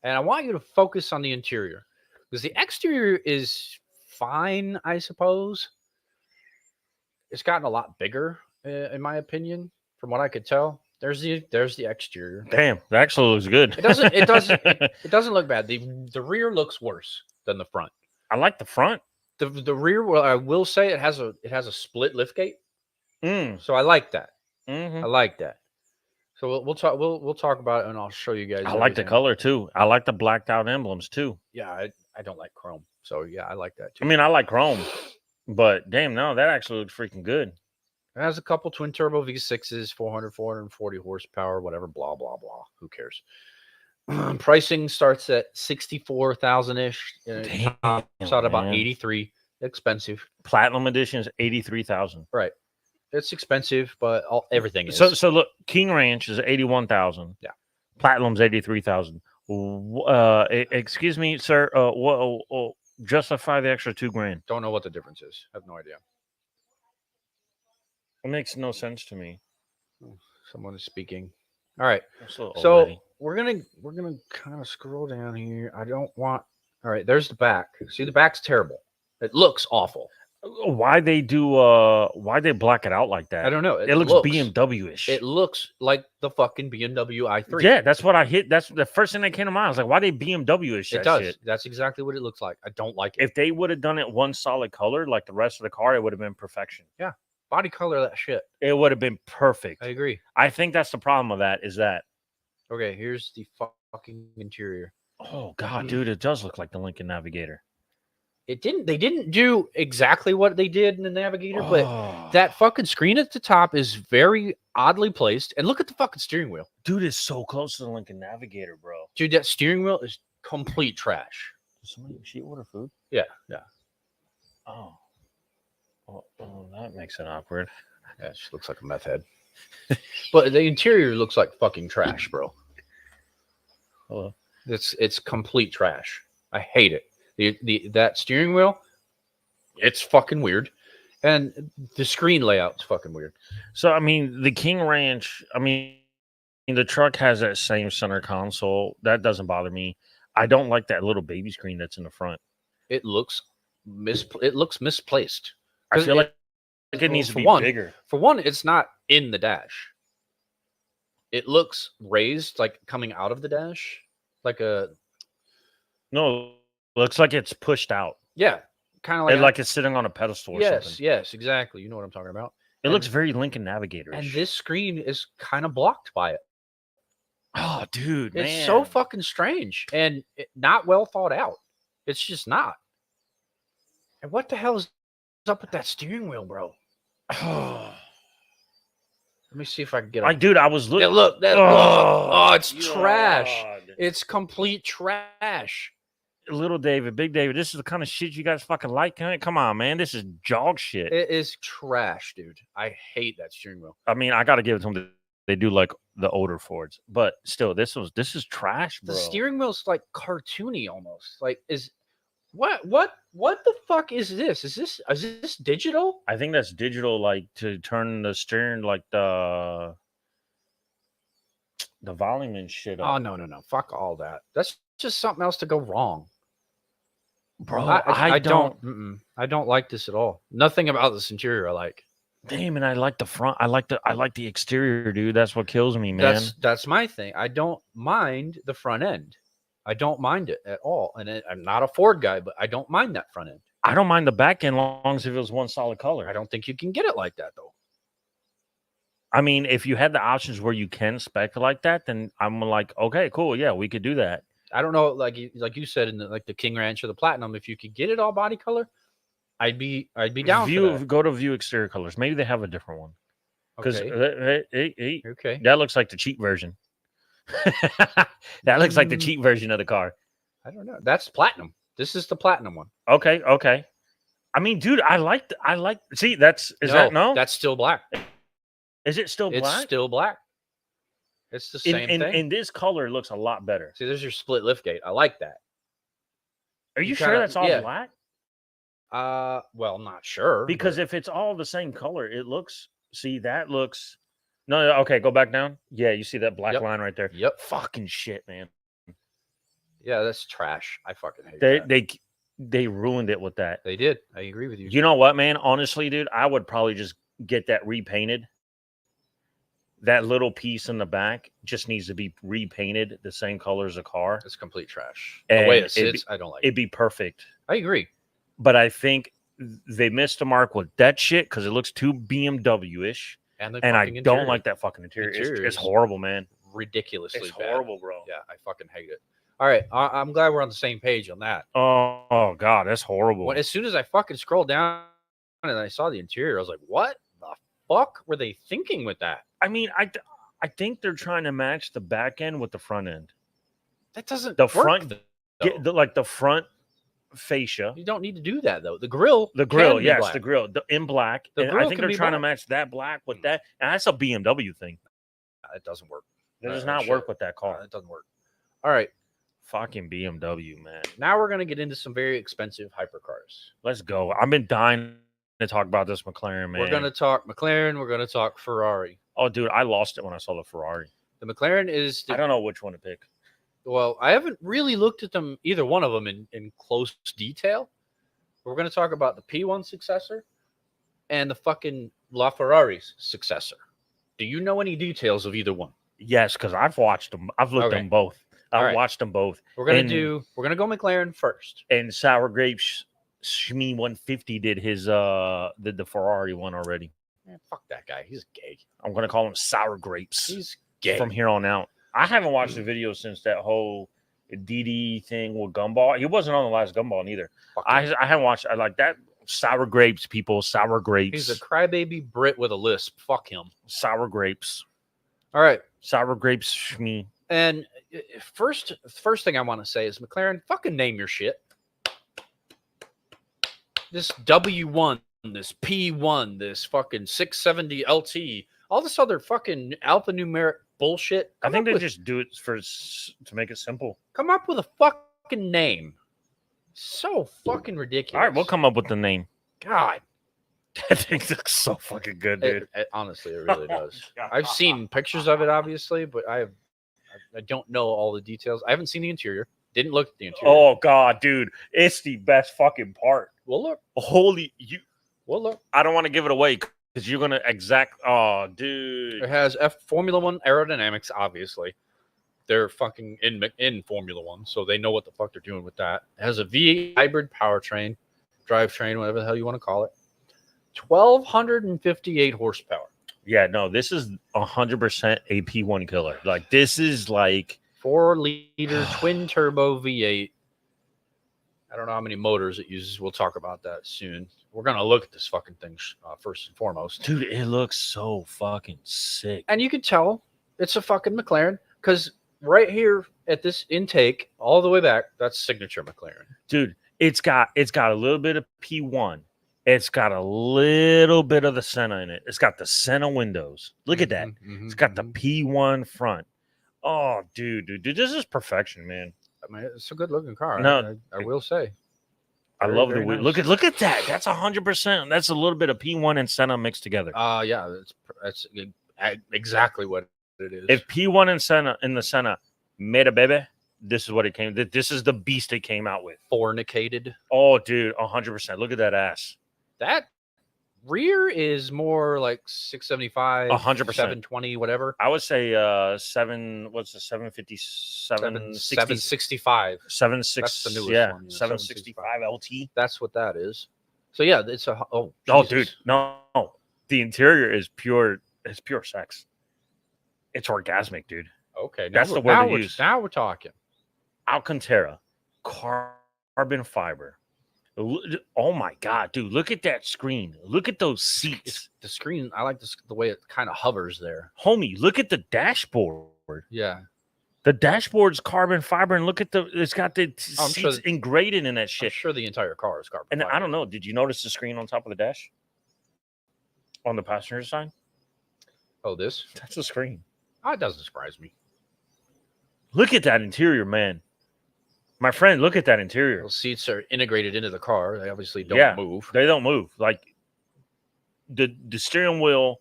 and I want you to focus on the interior because the exterior is fine, I suppose. It's gotten a lot bigger, in my opinion, from what I could tell. There's the exterior. Damn, that actually looks good. It doesn't look bad. The rear looks worse than the front. I like the front. The rear, well, I will say it has a split liftgate. Mm. So I like that. Mm-hmm. I like that. So we'll talk. We'll talk about it, and I'll show you guys. I like the color too. I like the blacked out emblems too. Yeah, I don't like chrome, so yeah, I like that too. I mean, I like chrome, but damn, no, that actually looks freaking good. It has a couple twin turbo V6s, 440 horsepower, whatever. Blah blah blah. Who cares? Pricing starts at 64,000 ish. It's out about 83. Expensive. Platinum edition is 83,000. Right. It's expensive, but everything is. So look, King Ranch is 81,000. Yeah. Platinum's 83,000. Excuse me, sir. Justify the extra $2,000. Don't know what the difference is. I have no idea. It makes no sense to me. Someone is speaking. All right. So we're gonna kind of scroll down here. I don't want. All right. There's the back. See, the back's terrible. It looks awful. Why they black it out like that? I don't know. It looks BMW-ish. It looks like the fucking BMW i3. Yeah, that's what I hit. That's the first thing that came to mind. I was like, why they BMW-ish? It does. Shit? That's exactly what it looks like. I don't like it. If they would have done it one solid color like the rest of the car, it would have been perfection. Yeah. Body color that shit. It would have been perfect. I agree. I think that's the problem with that is that. Okay, here's the fucking interior. Oh God, dude, it does look like the Lincoln Navigator. They didn't do exactly what they did in the Navigator, but that fucking screen at the top is very oddly placed. And look at the fucking steering wheel. Dude, it's so close to the Lincoln Navigator, bro. Dude, that steering wheel is complete trash. Did she order food? Yeah. Oh, that makes it awkward. Yeah, she looks like a meth head. But the interior looks like fucking trash, bro. Hello. It's complete trash. I hate it. That steering wheel, it's fucking weird, and the screen layout's fucking weird. So I mean, the King Ranch. I mean, the truck has that same center console. That doesn't bother me. I don't like that little baby screen that's in the front. It looks misplaced. I feel like it needs to be bigger. For one, it's not in the dash. It looks raised, like coming out of the dash, like a. No, looks like it's pushed out. Yeah, kind of like it's sitting on a pedestal or something. Yes, exactly. You know what I'm talking about. It looks very Lincoln Navigator. And this screen is kind of blocked by it. Oh, dude, it's so fucking strange and not well thought out. It's just not. And what the hell is up with that steering wheel, bro? Let me see if I can get. Dude, I was looking. Look. Oh, it's trash. It's complete trash. Little David, Big David, this is the kind of shit you guys fucking like. Come on, man. This is jog shit. It is trash, dude. I hate that steering wheel. I mean, I got to give it to them. They do like the older Fords, but still, this is trash, bro. The steering wheel's like cartoony almost. Like, what the fuck is this? Is this digital? I think that's digital, like to turn the steering, like the volume and shit up. Oh no. Fuck all that. That's just something else to go wrong. Bro, I don't like this at all. Nothing about this interior I like. Damn, and I like the front. I like the exterior, dude. That's what kills me, man. That's my thing. I don't mind the front end. I don't mind it at all. And I'm not a Ford guy, but I don't mind that front end. I don't mind the back end long as if it was one solid color. I don't think you can get it like that though. I mean, if you had the options where you can spec like that, then I'm like, okay, cool, yeah, we could do that. I don't know, like you said in the King Ranch or the Platinum, if you could get it all body color, I'd be down. Go to view exterior colors. Maybe they have a different one. Because okay, that looks like the cheap version. That looks like the cheap version of the car. I don't know. That's Platinum. This is the Platinum one. Okay. I mean, dude, I like. See, that's still black. Is it still black? It's still black. It's the same thing. And this color looks a lot better. See, there's your split lift gate. I like that. Are you sure that's all black? Well, I'm not sure because but if it's all the same color, it looks. See, that looks. No, okay, go back down. Yeah, you see that black Yep. line right there. Yep. Fucking shit, man. Yeah, that's trash. I fucking hate They that. they ruined it with that. They did. I agree with you. You know what, man? Honestly, dude, I would probably just get that repainted. That little piece in the back just needs to be repainted the same color as a car. It's complete trash. And The way it sits, I don't like it. It'd be perfect. I agree. But I think they missed the mark with that shit because it looks too BMW-ish. And I don't like that fucking interior. It's horrible, man. Ridiculously It's bad. horrible, bro. Yeah, I fucking hate it. All right, I'm glad we're on the same page on that. Oh God, that's horrible. As soon as I fucking scrolled down and I saw the interior, I was like, what the fuck were they thinking with that? I mean, I think they're trying to match the back end with the front end. That doesn't the work, front, though. like the front fascia. You don't need to do that though. The grill, yes, black. The grill in black. And I think they're trying to match that black with that, and that's a BMW thing. It doesn't work. It does not work with that car. It doesn't work. All right, fucking BMW, man. Now we're gonna get into some very expensive hypercars. Let's go. I've been dying to talk about this McLaren, man. We're gonna talk McLaren. We're gonna talk Ferrari. Oh, dude, I lost it when I saw the Ferrari. The McLaren is. I don't know which one to pick. Well, I haven't really looked at them, either one of them, in close detail. We're going to talk about the P1 successor and the fucking LaFerrari's successor. Do you know any details of either one? Yes, because I've watched them. I've looked at them both. I've watched them both. We're gonna go McLaren first. And Sour Grapes Shmi 150 did his the Ferrari one already. Man, fuck that guy. He's gay. I'm gonna call him Sour Grapes. He's gay from here on out. I haven't watched the video since that whole DD thing with Gumball. He wasn't on the last Gumball neither. I haven't watched. I like that. Sour Grapes, people. Sour Grapes. He's a crybaby Brit with a lisp. Fuck him. Sour Grapes. All right. Sour Grapes Shmi. And first thing I want to say is McLaren, fucking name your shit. This W1, this P1, this fucking 670 LT, all this other fucking alphanumeric bullshit. I think they just do it to make it simple. Come up with a fucking name. So fucking ridiculous. All right, we'll come up with the name. God. That thing looks so fucking good, dude. Honestly, it really does. I've seen pictures of it, obviously, but I don't know all the details. I haven't seen the interior. Didn't look at the interior. Oh God, dude, it's the best fucking part. Well, look. Well, look. I don't want to give it away because you're gonna Oh, dude. It has Formula One aerodynamics. Obviously, they're fucking in Formula One, so they know what the fuck they're doing with that. It has a V8 hybrid powertrain, drivetrain, whatever the hell you want to call it. 1,258 horsepower. Yeah, no, this is 100% a P1 killer. Like, this is like 4-liter twin turbo V8. I don't know how many motors it uses. We'll talk about that soon. We're gonna look at this fucking thing first and foremost. Dude, it looks so fucking sick. And you can tell it's a fucking McLaren because right here at this intake, all the way back, that's signature McLaren. Dude, it's got a little bit of P1. It's got a little bit of the Senna in it. It's got the Senna windows. Look at that. It's got the P1 front. Oh, dude, this is perfection, man. I mean, it's a good looking car. No, I will say. I love the nice. Look at that. That's 100%. That's a little bit of P1 and Senna mixed together. Yeah, that's exactly what it is. If P1 and Senna in the Senna made a baby, this is what it came. This is the beast it came out with. Fornicated. Oh, dude, 100%. Look at that ass. That rear is more like 675, 100%, 720, whatever. I would say 757, 765. 76. That's the newest one. Yeah, 765 LT. That's what that is. So yeah, it's a dude, no, the interior is pure. It's pure sex. It's orgasmic, dude. Okay, that's the word to use. Now we're talking. Alcantara, carbon fiber. Oh my God, dude! Look at that screen. Look at those seats. The screen. I like the way it kind of hovers there, homie. Look at the dashboard. Yeah, the dashboard's carbon fiber, and look at it's got the seats engraved in that shit. I'm sure the entire car is carbon. And fiber. I don't know. Did you notice the screen on top of the dash? On the passenger side? Oh, this? That's the screen. Oh, it doesn't surprise me. Look at that interior, man. My friend, look at that interior. Those seats are integrated into the car. They obviously don't move. They don't move. Like the steering wheel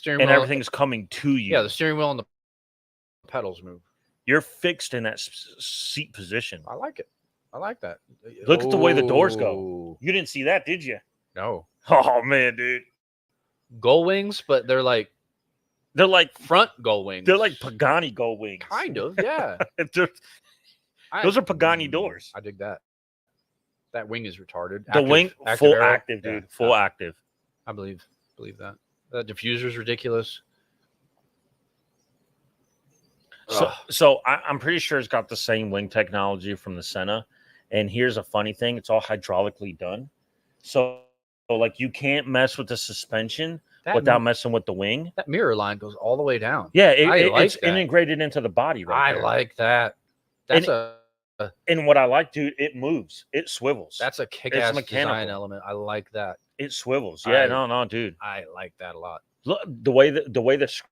and everything's coming to you. Yeah, the steering wheel and the pedals move. You're fixed in that seat position. I like it. I like that. Look at the way the doors go. You didn't see that, did you? No. Oh man, dude. Gull wings, but they're like front gull wings. They're like Pagani gull wings. Kind of, yeah. Those are Pagani doors. I dig that. That wing is retarded. The wing, full active, dude. Yeah. Full active. I believe that. The diffuser's ridiculous. So I'm pretty sure it's got the same wing technology from the Senna. And here's a funny thing: it's all hydraulically done. So like you can't mess with the suspension without messing with the wing. That mirror line goes all the way down. Yeah, it's integrated into the body. Right there. Like that. And what I like, dude, it moves. It swivels. That's a kick-ass design element. I like that. It swivels. Yeah, no, dude. I like that a lot. Look, the way the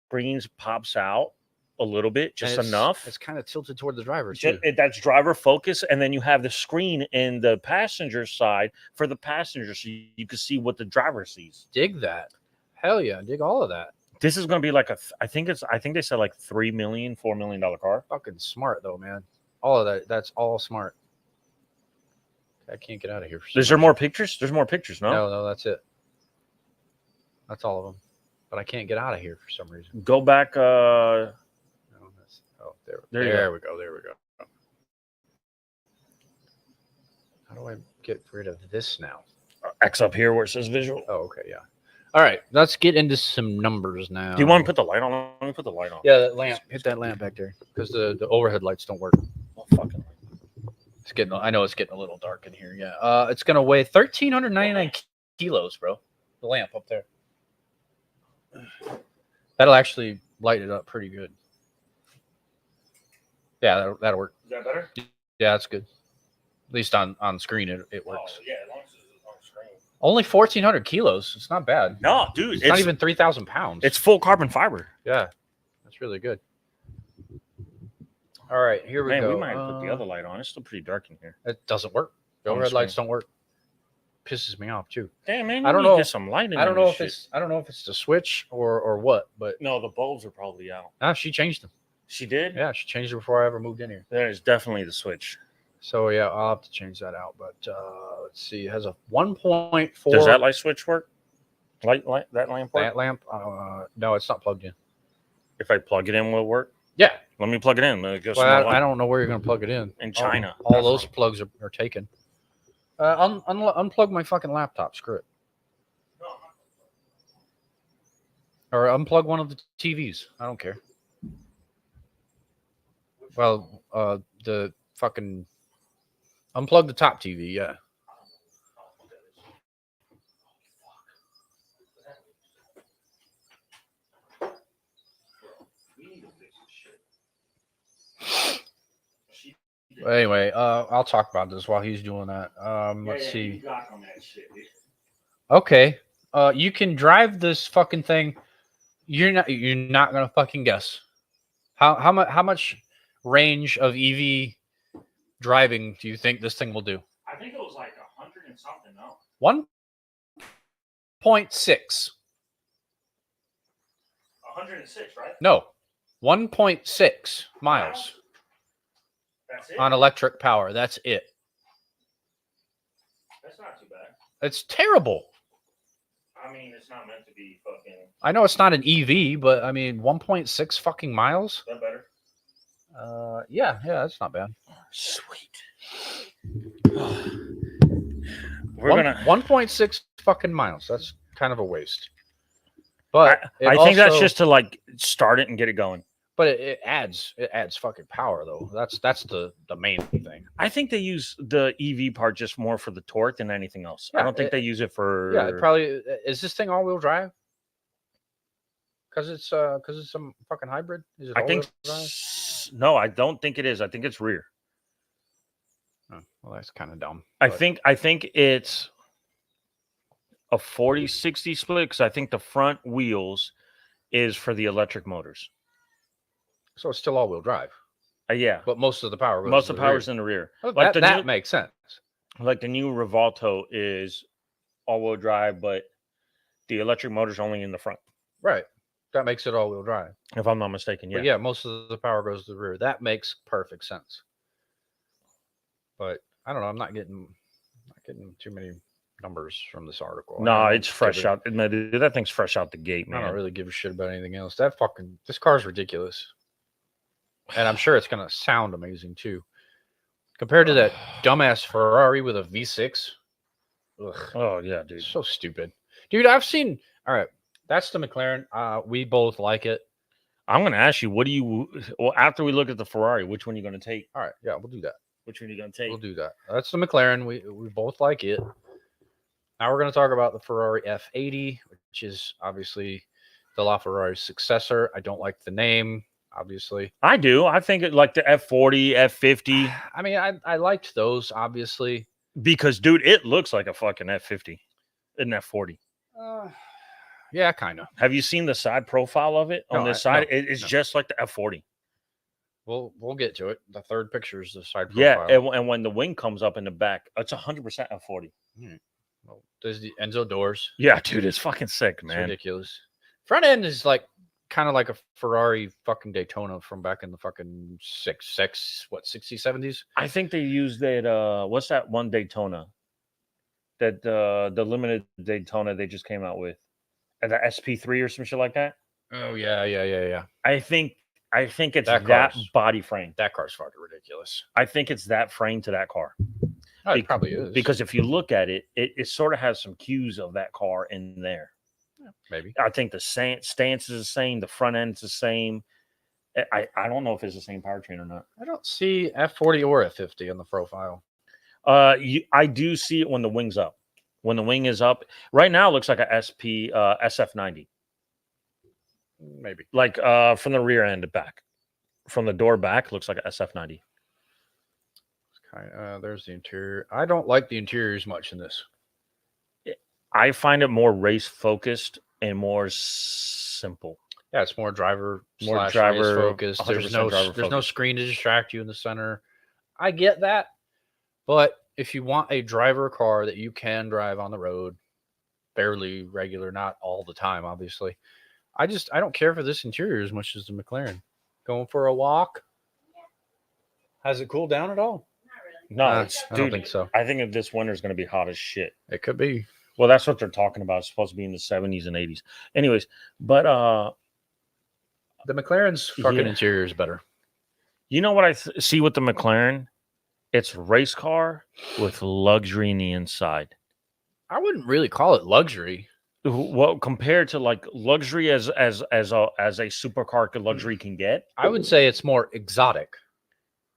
screens pops out a little bit, just enough. It's kind of tilted toward the driver too. That's driver focus, and then you have the screen in the passenger side for the passenger, so you can see what the driver sees. Dig that. Hell yeah, dig all of that. This is going to be like I think they said like $3 million, $4 million car. Fucking smart though, man. All of that. That's all smart. I can't get out of here. Is there more pictures? There's more pictures, no? No, that's it. That's all of them. But I can't get out of here for some reason. Go back. There we go. How do I get rid of this now? X up here where it says visual. Oh, okay, yeah. All right, let's get into some numbers now. Do you want to put the light on? Let me put the light on. Yeah, that lamp. Hit that lamp back there because the overhead lights don't work. Oh, fucking. It's getting. I know it's getting a little dark in here. Yeah. It's gonna weigh 1,399 kilos, bro. The lamp up there. That'll actually light it up pretty good. Yeah, that'll work. Is that better? Yeah, that's good. At least on screen, it works. Oh, yeah, as long as it's on screen. Only 1,400 kilos. It's not bad. No, dude. It's not even 3,000 pounds. It's full carbon fiber. Yeah, that's really good. All right, here we go. We might put the other light on. It's still pretty dark in here. It doesn't work. The overhead lights don't work. Pisses me off too. Damn, man. I don't know. Get some light in I don't know if it's the switch or what, but no, the bulbs are probably out. Ah, she changed them. She did? Yeah, she changed it before I ever moved in here. That is definitely the switch. So yeah, I'll have to change that out. But let's see. It has a 1.4. Does that light switch work? Light that lamp work? That lamp? No, it's not plugged in. If I plug it in, will it work? Yeah. Let me plug it in. I don't know where you're going to plug it in. In China. All those plugs are taken. Unplug my fucking laptop. Screw it. Or unplug one of the TVs. I don't care. Well, the fucking unplug the top TV. Yeah. Anyway, I'll talk about this while he's doing that. Let's see. Okay. You can drive this fucking thing. You're not gonna fucking guess. How much range of EV driving do you think this thing will do? I think it was like 100 and something, no? 1.6. 106, right? No. 1.6 miles. That's it? On electric power. That's it. That's not too bad. It's terrible. I mean, it's not meant to be fucking... I know it's not an EV, but I mean, 1.6 fucking miles? Is that better? Yeah, that's not bad. Sweet. We're gonna 1.6 fucking miles. That's kind of a waste. But I think that's just to like start it and get it going. But it adds fucking power though. That's the main thing. I think they use the EV part just more for the torque than anything else. Yeah, I don't think they use it for. Yeah, it probably is. This thing all-wheel drive? Because it's some fucking hybrid. Is it? I think no. I don't think it is. I think it's rear. Oh, well, that's kind of dumb. I think it's a 40-60 split because I think the front wheels is for the electric motors. So it's still all-wheel drive. Yeah. But most of the power goes Most to of the the rear. power's in the rear. Well, Like that makes sense. Like the new Revolto is all-wheel drive, but the electric motor's only in the front. Right. That makes it all-wheel drive. If I'm not mistaken, yeah. But yeah, most of the power goes to the rear. That makes perfect sense. But I don't know. I'm not getting too many numbers from this article. No, it's fresh out. That thing's fresh out the gate, man. I don't really give a shit about anything else. This car's ridiculous. And I'm sure it's going to sound amazing too. Compared to that dumbass Ferrari with a V6. Ugh. Oh, yeah, dude. So stupid. Dude, All right, that's the McLaren. We both like it. I'm going to ask you, after we look at the Ferrari, which one are you going to take? All right, yeah, we'll do that. Which one are you going to take? We'll do that. That's the McLaren. We both like it. Now we're going to talk about the Ferrari F80, which is obviously the LaFerrari's successor. I don't like the name, obviously. I do. I think it like the F40, F50. I mean, I liked those, obviously. Because, dude, it looks like a fucking F50 and F40. Yeah, kind of. Have you seen the side profile of it on this side? It's just like the F40. We'll get to it. The third picture is the side profile. Yeah, and when the wing comes up in the back, it's 100% F40. Well, there's the Enzo doors. Yeah, dude, it's fucking sick, man. It's ridiculous. Front end is like kind of like a Ferrari fucking Daytona from back in the fucking 60s, 70s. I think they used that. What's that one Daytona? That the limited Daytona they just came out with, the SP3 or some shit like that. Oh yeah. I think it's that body frame. That car's fucking ridiculous. I think it's that frame to that car. Oh, it probably is. Because if you look at it, it sort of has some cues of that car in there. Maybe. I think the stance is the same. The front end is the same. I don't know if it's the same powertrain or not. I don't see F40 or F50 on the profile. I do see it when the wing's up. When the wing is up, right now it looks like a SF90. Maybe. Like from the rear end to back, from the door back, looks like a SF90. There's the interior. I don't like the interiors much in this. I find it more race focused and more simple. Yeah, it's more driver race focused. There's no screen to distract you in the center. I get that, but if you want a driver car that you can drive on the road, fairly regular, not all the time, obviously. I don't care for this interior as much as the McLaren. Going for a walk? Has it cooled down at all? No, I don't think so. I think this winter is going to be hot as shit. It could be. Well, that's what they're talking about. It's supposed to be in the 70s and 80s. Anyways, but the McLaren's fucking interior is better. You know what I see with the McLaren? It's race car with luxury in the inside. I wouldn't really call it luxury. Well, compared to like luxury as a supercar luxury can get, I would say it's more exotic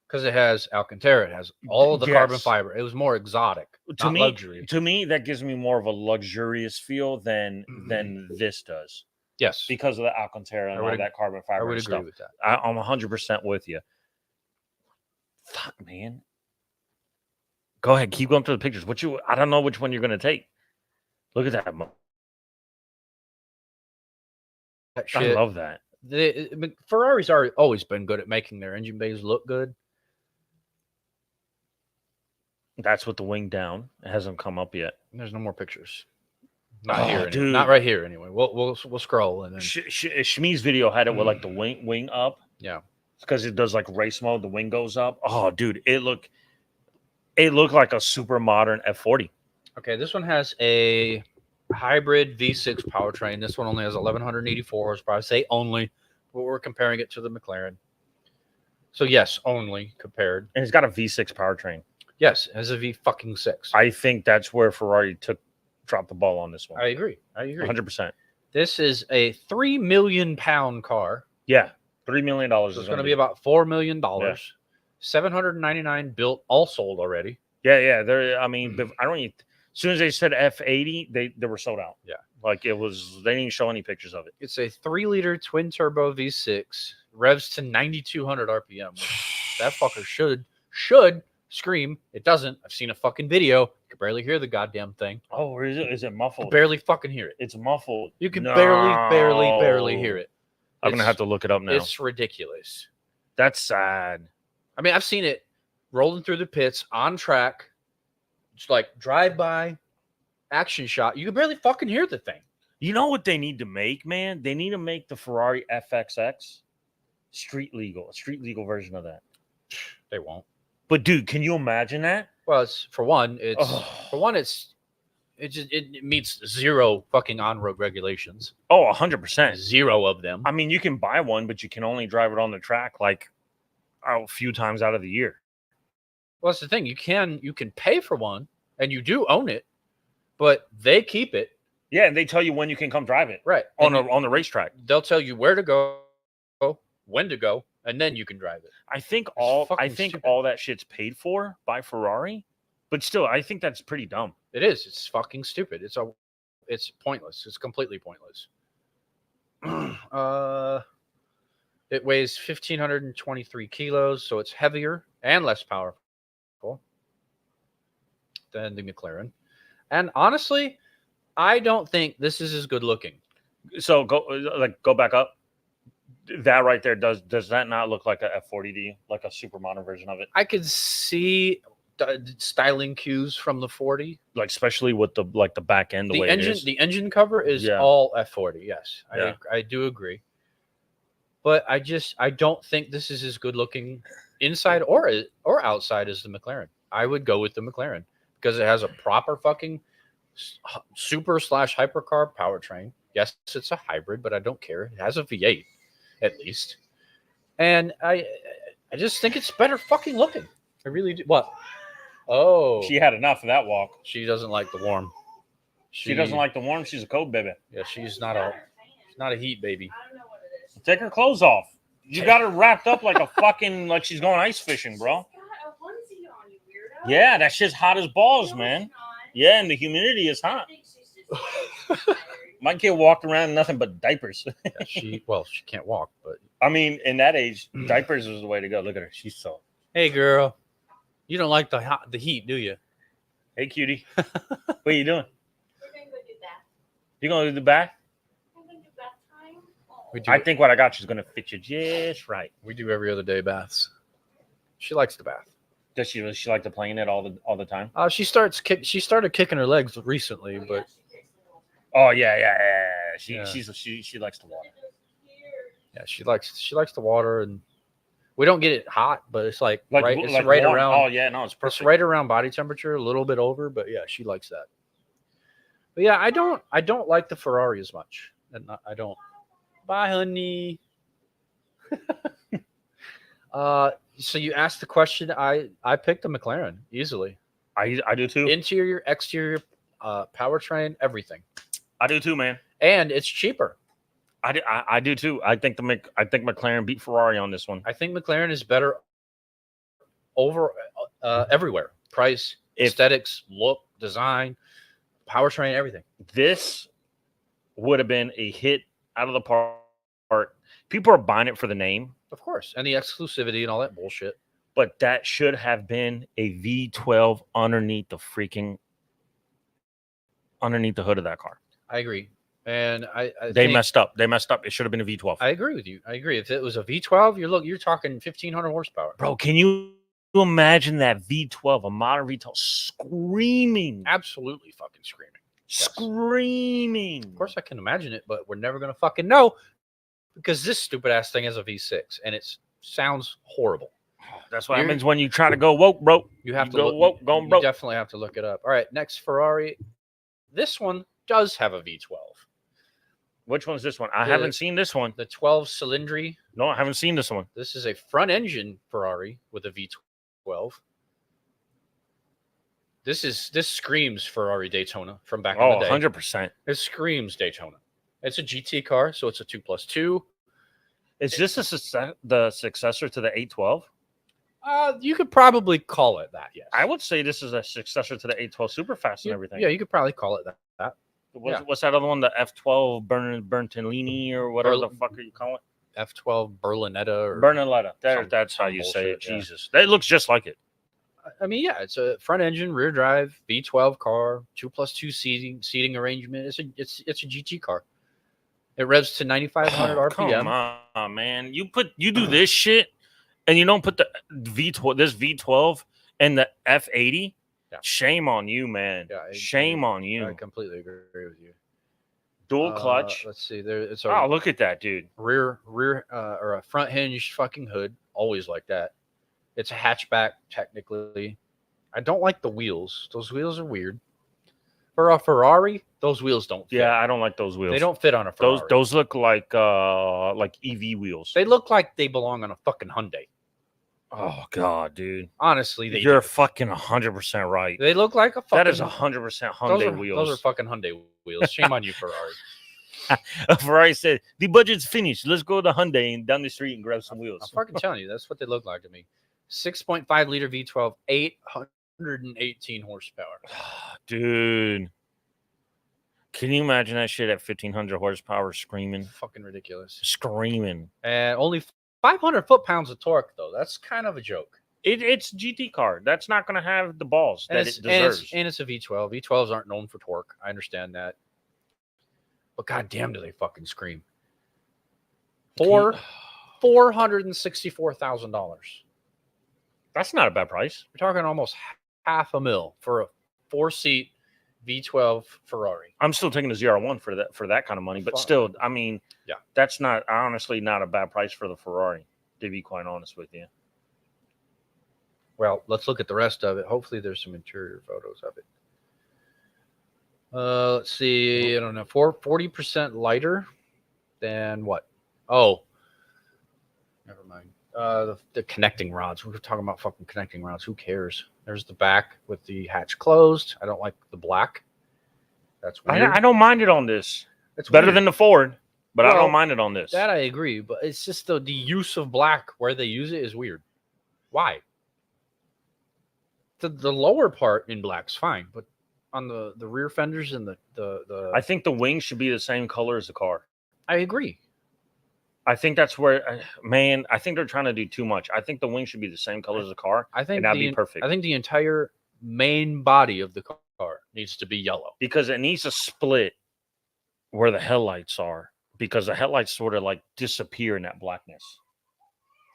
because it has Alcantara. It has all the carbon fiber. It was more exotic, not luxury. To me, that gives me more of a luxurious feel than this does. Yes, because of the Alcantara and all that carbon fiber. I would agree with that. I'm 100% with you. Fuck, man. Go ahead, keep going through the pictures. I don't know which one you're going to take. Look at that. I love that. Ferraris are always been good at making their engine bays look good. That's with the wing down. It hasn't come up yet. There's no more pictures. Not here, dude. Not right here. Anyway, we'll scroll and then. Shmi's video had it with like the wing up. Yeah, because it does like race mode. The wing goes up. Oh, dude, it looked like a super modern F40. Okay, this one has a hybrid V6 powertrain. This one only has 1184 horsepower. I say only, but we're comparing it to the McLaren. So yes, only compared. And it's got a V6 powertrain. Yes, it has a V6. I think that's where Ferrari dropped the ball on this one. I agree. 100%. This is a £3 million car. Yeah, $3 million. So it's going to be about $4 million. Yeah. 799 built, all sold already. Yeah. I mean, I don't even. As soon as they said F80, they were sold out. Yeah. Like it was, they didn't even show any pictures of it. It's a 3-liter twin turbo V6, revs to 9,200 RPM. That fucker should scream. It doesn't. I've seen a fucking video. You can barely hear the goddamn thing. Oh, or is it muffled? You barely fucking hear it. It's muffled. You can barely hear it. I'm going to have to look it up now. It's ridiculous. That's sad. I mean, I've seen it rolling through the pits on track, just like drive by, action shot. You can barely fucking hear the thing. You know what they need to make, man? They need to make the Ferrari FXX street legal version of that. They won't. But dude, can you imagine that? Well, it's it meets zero fucking on-road regulations. Oh, 100%. Zero of them. I mean, you can buy one, but you can only drive it on the track like a few times out of the year. Well, that's the thing. You can pay for one, and you do own it, but they keep it. Yeah, and they tell you when you can come drive it. Right. On the racetrack. They'll tell you where to go, when to go, and then you can drive it. I think all that shit's paid for by Ferrari, but still, I think that's pretty dumb. It is. It's fucking stupid. It's pointless. It's completely pointless. It weighs 1,523 kilos, so it's heavier and less powerful than the McLaren. And honestly, I don't think this is as good looking. So go back up. That right there does that not look like a F40 to you, like a super modern version of it? I could see the styling cues from the 40, like especially with the back end, the way engine, it is. The engine cover is all F40. Yes, yeah. I do agree. But I don't think this is as good looking inside or outside as the McLaren. I would go with the McLaren because it has a proper fucking super / hypercar powertrain. Yes, it's a hybrid, but I don't care. It has a V8 at least. And I just think it's better fucking looking. I really do. What? Oh. She had enough of that walk. She doesn't like the warm. She doesn't like the warm. She's a cold baby. Yeah, she's not a heat baby. Take her clothes off. You got her wrapped up like a fucking, like she's going ice fishing, bro. Yeah, that shit's hot as balls, man. Yeah, and the humidity is hot. My kid walked around in nothing but diapers. Yeah, she can't walk, but I mean, in that age, diapers was the way to go. Look at her. She's so. Hey, girl. You don't like the heat, do you? Hey, cutie. What are you doing? We're going to go do bath. You going to do the bath? I'm going to do bath time. I think what I got you is going to fit you just right. We do every other day baths. She likes the bath. Does she like to play in it all the time? She started kicking her legs recently, but. Oh yeah. She likes the water. Yeah, she likes the water, and we don't get it hot, but it's right warm. around. Oh yeah, no, it's perfect. It's right around body temperature, a little bit over, but yeah, she likes that. But yeah, I don't like the Ferrari as much, and I don't. Bye, honey. So you asked the question. I picked the McLaren easily. I do too. Interior, exterior, powertrain, everything. I do too, man. And it's cheaper. I do too. I think McLaren beat Ferrari on this one. I think McLaren is better over everywhere. Price, aesthetics, look, design, powertrain, everything. This would have been a hit out of the park. People are buying it for the name, of course, and the exclusivity and all that bullshit. But that should have been a V12 underneath the hood of that car. I agree. And they messed up. It should have been a V12. I agree with you. I agree. If it was a V12, you're talking 1,500 horsepower. Bro, can you imagine that V12, a modern V12, screaming? Absolutely fucking screaming. Yes. Screaming. Of course I can imagine it, but we're never going to fucking know because this stupid ass thing has a V6 and it sounds horrible. That's what happens when you try to go woke, bro. You have to go woke, going broke. You definitely have to look it up. All right, next Ferrari. This one does have a V12. Which one's this one? I haven't seen this one. The 12 cylindry. No, I haven't seen this one. This is a front engine Ferrari with a V12. This screams Ferrari Daytona from back in the day. 100%. It screams Daytona. It's a GT car, so it's a 2+2. Is this the successor to the 812? You could probably call it that, yes. I would say this is a successor to the 812 Superfast and everything. Yeah, you could probably call it that. What's that other one? The F12 Bertolini or whatever the fuck you call it? F12 Berlinetta. Or Berlinetta. That's how you say it. Yeah. Jesus. It looks just like it. I mean, yeah, it's a front engine, rear drive, V12 car, 2+2 seating arrangement. It's a GT car. It revs to 9,500 RPM. Come on, man. You do this shit and you don't put the V12, this V12 and the F80. Yeah. Shame on you, man. Yeah, Shame on you. I completely agree with you. Dual clutch. Let's see. There, it's Oh, look at that, dude. rear or a front hinge fucking hood. Always like that. It's a hatchback technically. I don't like the wheels. Those wheels are weird. For a Ferrari, those wheels don't fit. Yeah, I don't like those wheels. They don't fit on a Ferrari. Those look like EV wheels. They look like they belong on a fucking Hyundai. Oh god, dude. Honestly, you're fucking 100% right. They look like a fucking. That is 100% Hyundai wheels. Those are fucking Hyundai wheels. Shame on you, Ferrari. Ferrari said the budget's finished. Let's go to Hyundai and down the street and grab some wheels. I'm fucking telling you, that's what they look like to me. 6.5 liter V12, 818 horsepower. Dude, can you imagine that shit at 1500 horsepower screaming? Fucking ridiculous. Screaming. And only 500 foot-pounds of torque, though. That's kind of a joke. It's GT car. That's not going to have the balls that it deserves. And it's a V12. V12s aren't known for torque. I understand that. But goddamn, do they fucking scream. $464,000. That's not a bad price. We're talking almost $500,000 for a 4-seat V12 Ferrari. I'm still taking a ZR1 for that kind of money, but still, I mean, yeah, that's honestly not a bad price for the Ferrari, to be quite honest with you. Well, let's look at the rest of it. Hopefully there's some interior photos of it. Let's see. I don't know. 40% lighter than what? Oh, never mind. The connecting rods. We were talking about fucking connecting rods. Who cares? There's the back with the hatch closed. I don't like the black. That's weird. I don't mind it on this. It's better than the Ford, but I don't mind it on this. That I agree, but it's just the use of black where they use it is weird. Why? The lower part in black's fine, but on the rear fenders and the I think the wings should be the same color as the car. I agree. I think that's where, man, I think they're trying to do too much. I think the wing should be the same color as the car. I think that'd be perfect. I think the entire main body of the car needs to be yellow. Because it needs to split where the headlights are. Because the headlights sort of like disappear in that blackness.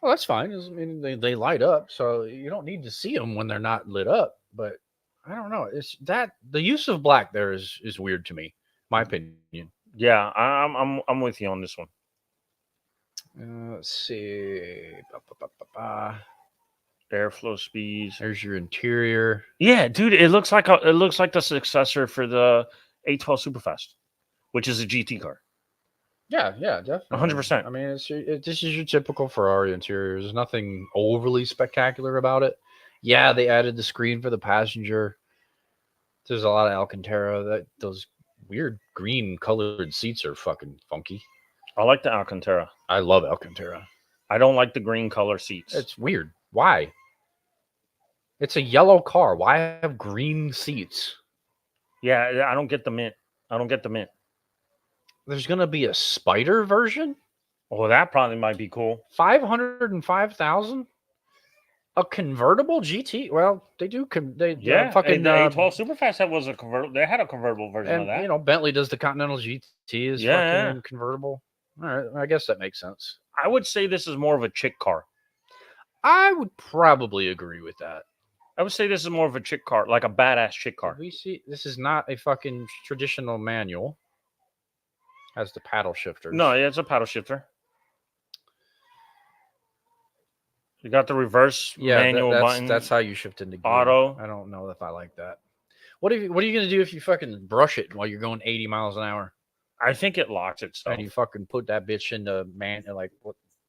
Well, that's fine. I mean, they light up, so you don't need to see them when they're not lit up. But I don't know. It's that the use of black there is weird to me. My opinion. Yeah, I'm with you on this one. Let's see. Airflow speeds. There's your interior. Yeah, dude, it looks like the successor for the 812 Superfast, which is a GT car. Yeah, definitely. 100%. I mean, this is your typical Ferrari interior. There's nothing overly spectacular about it. Yeah, they added the screen for the passenger. There's a lot of Alcantara. Those weird green colored seats are fucking funky. I like the Alcantara. I love Alcantara. I don't like the green color seats. It's weird. Why? It's a yellow car. Why have green seats? Yeah, I don't get the mint. There's going to be a Spider version? Oh, that probably might be cool. 505,000? A convertible GT? Well, they do. Fucking the 812 Superfast was a convertible. They had a convertible version of that. You know, Bentley does the Continental GT is fucking convertible. All right, I guess that makes sense. I would say this is more of a chick car. I would probably agree with that. I would say this is more of a chick car, like a badass chick car. We see this is not a fucking traditional manual. Has the paddle shifters. No, yeah, it's a paddle shifter. You got the reverse manual button. That's how you shift into gear. Auto. I don't know if I like that. What are you going to do if you fucking brush it while you're going 80 miles an hour? I think it locks itself. And you fucking put that bitch into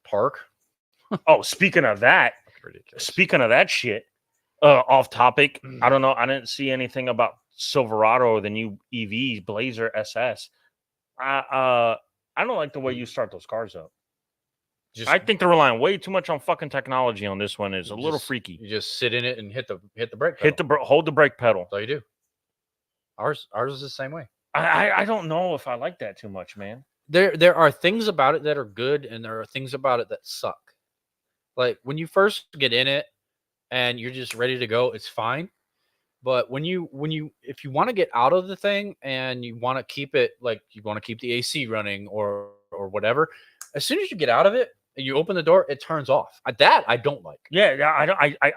park? Oh, speaking of that. Ridiculous. Speaking of that shit, off topic. I don't know. I didn't see anything about Silverado or the new EV Blazer SS. I don't like the way you start those cars up. I think they're relying way too much on fucking technology on this one. It's a little freaky. You just sit in it and hit the brake pedal. Hold the brake pedal. That's all you do. Ours is the same way. I don't know if I like that too much, man. There are things about it that are good, and there are things about it that suck. Like when you first get in it and you're just ready to go, it's fine. But if you want to get out of the thing and you want to keep it, like you want to keep the AC running or whatever, as soon as you get out of it, and you open the door, it turns off. That I don't like. Yeah,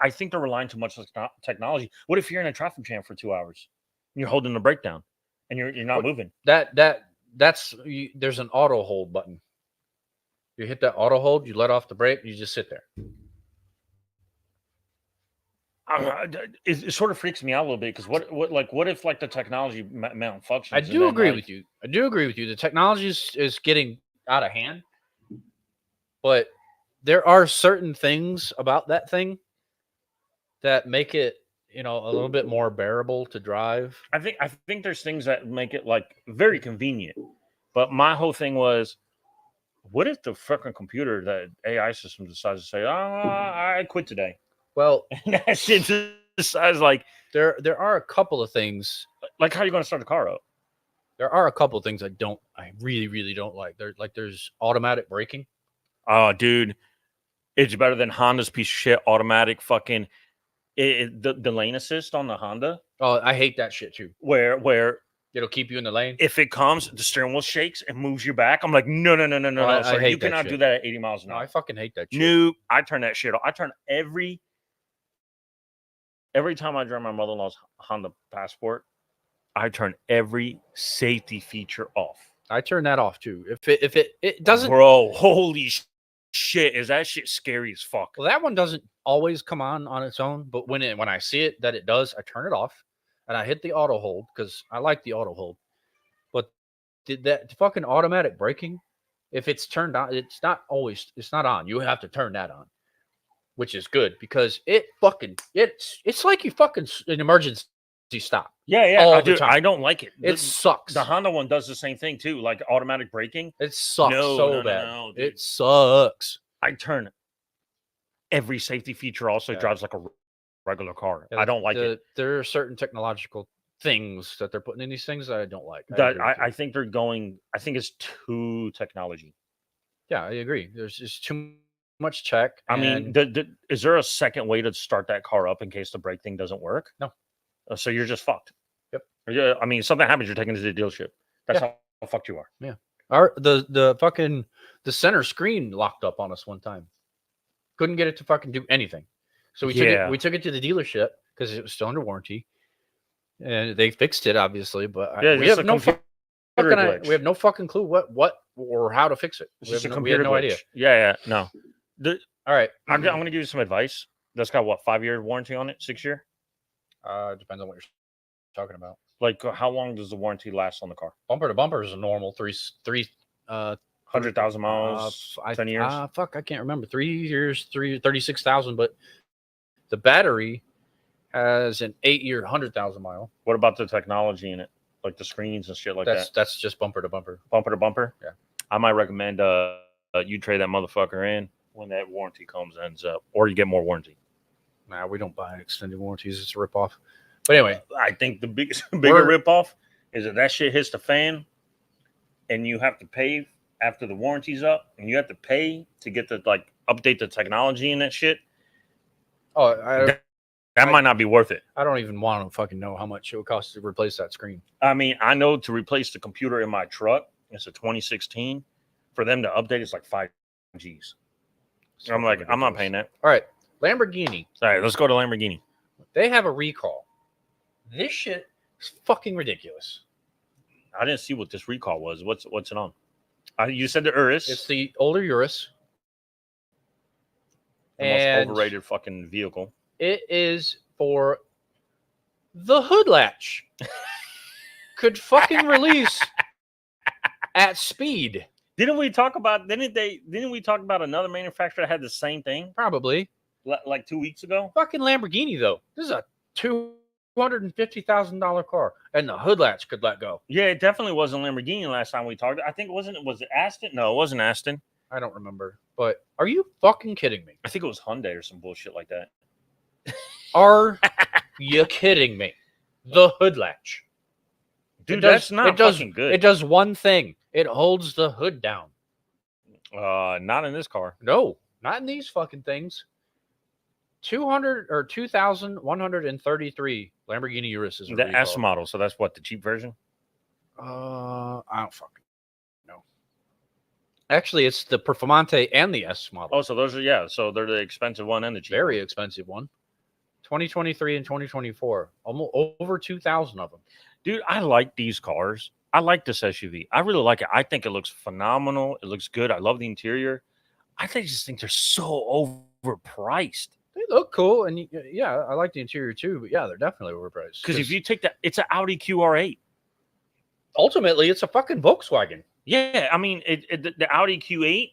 I think they're relying too much on technology. What if you're in a traffic jam for 2 hours and you're holding the brake down and you're not moving? That's there's an auto hold button. You hit that auto hold, you let off the brake, you just sit there. It sort of freaks me out a little bit because what if like the technology malfunctions? I do agree with you. I do agree with you. The technology is getting out of hand, but there are certain things about that thing that make it, a little bit more bearable to drive. I think there's things that make it like very convenient, but my whole thing was, what if the fucking computer, that AI system, decides to say, "Oh, I quit today"? Well, and that shit decides like there are a couple of things. Like, how are you going to start the car up? There are a couple of things I really, really don't like. There's automatic braking. Oh, dude, it's better than Honda's piece of shit automatic fucking the lane assist on the Honda. Oh, I hate that shit too. Where it'll keep you in the lane. If it comes, the steering wheel shakes and moves you back. I'm like, no. Sir, you cannot do that at 80 miles an hour. No, I fucking hate that shit. Nope. I turn that shit off. I turn every time I drive my mother-in-law's Honda Passport, I turn every safety feature off. I turn that off too. If it doesn't, bro, holy shit, is that shit scary as fuck? Well, that one doesn't always come on its own, but when I see it that it does, I turn it off and I hit the auto hold because I like the auto hold. But that fucking automatic braking, if it's turned on, it's not on. You have to turn that on, which is good because it's like you fucking an emergency stop. Yeah. I don't like it. It sucks. The Honda one does the same thing too, like automatic braking. It sucks bad. No, it sucks. I turn every safety feature. Also drives like a regular car. I don't like it. There are certain technological things that they're putting in these things that I don't like. I think they're going. I think it's too technology. Yeah, I agree. There's just too much tech. I mean, is there a second way to start that car up in case the brake thing doesn't work? No. So you're just fucked. Yep. Yeah. I mean, something happens, you're taking it to the dealership. That's how fucked you are. Yeah. The center screen locked up on us one time. Couldn't get it to fucking do anything. So we took it to the dealership because it was still under warranty, and they fixed it obviously. But we have no fucking clue what or how to fix it. We had no idea. Yeah. No. All right, I'm going to give you some advice. That's got what, 5-year warranty on it? 6-year? Depends on what you're talking about. Like, how long does the warranty last on the car? Bumper to bumper is a normal 100,000 miles, 10 years. I can't remember. 3 years, 36,000. But the battery has an 8-year, 100,000 mile. What about the technology in it, like the screens and shit like that? That's just bumper to bumper. Bumper to bumper. Yeah. I might recommend you trade that motherfucker in when that warranty ends up, or you get more warranty. Nah, we don't buy extended warranties. It's a ripoff. But anyway, I think the bigger ripoff is that shit hits the fan, and you have to pay after the warranty's up, and you have to pay to get the update the technology and that shit. Oh, that might not be worth it. I don't even want to fucking know how much it would cost to replace that screen. I mean, I know to replace the computer in my truck, it's a 2016. For them to update, it's like $5,000. So I'm like, ridiculous. I'm not paying that. All right, Lamborghini. All right, let's go to Lamborghini. They have a recall. This shit is fucking ridiculous. I didn't see what this recall was. What's it on? You said the Urus. It's the older Urus. The most overrated fucking vehicle. It is for the hood latch. Could fucking release at speed. Didn't we talk about another manufacturer that had the same thing? Probably. Like 2 weeks ago? Fucking Lamborghini, though. This is a $250,000 car, and the hood latch could let go. Yeah, it definitely wasn't Lamborghini last time we talked. I think was it Aston? No, it wasn't Aston. I don't remember. But are you fucking kidding me? I think it was Hyundai or some bullshit like that. Are you kidding me? The hood latch. Dude, that's not fucking good. It does one thing. It holds the hood down. Not in this car. No, not in these fucking things. 2,133 Lamborghini Uruses. The S model. So that's what, the cheap version? I don't fucking know. Actually, it's the Performante and the S model. Oh, so those are so they're the expensive one and the cheap Very one. expensive one. 2023 and 2024, almost over 2,000 of them. Dude, I like these cars. I like this SUV. I really like it. I think it looks phenomenal. It looks good. I love the interior. just think they're so overpriced. They look cool, and yeah, I like the interior too. But yeah, they're definitely overpriced. Because if you take that, it's an Audi QR8. Ultimately, it's a fucking Volkswagen. Yeah, I mean, the Audi Q8,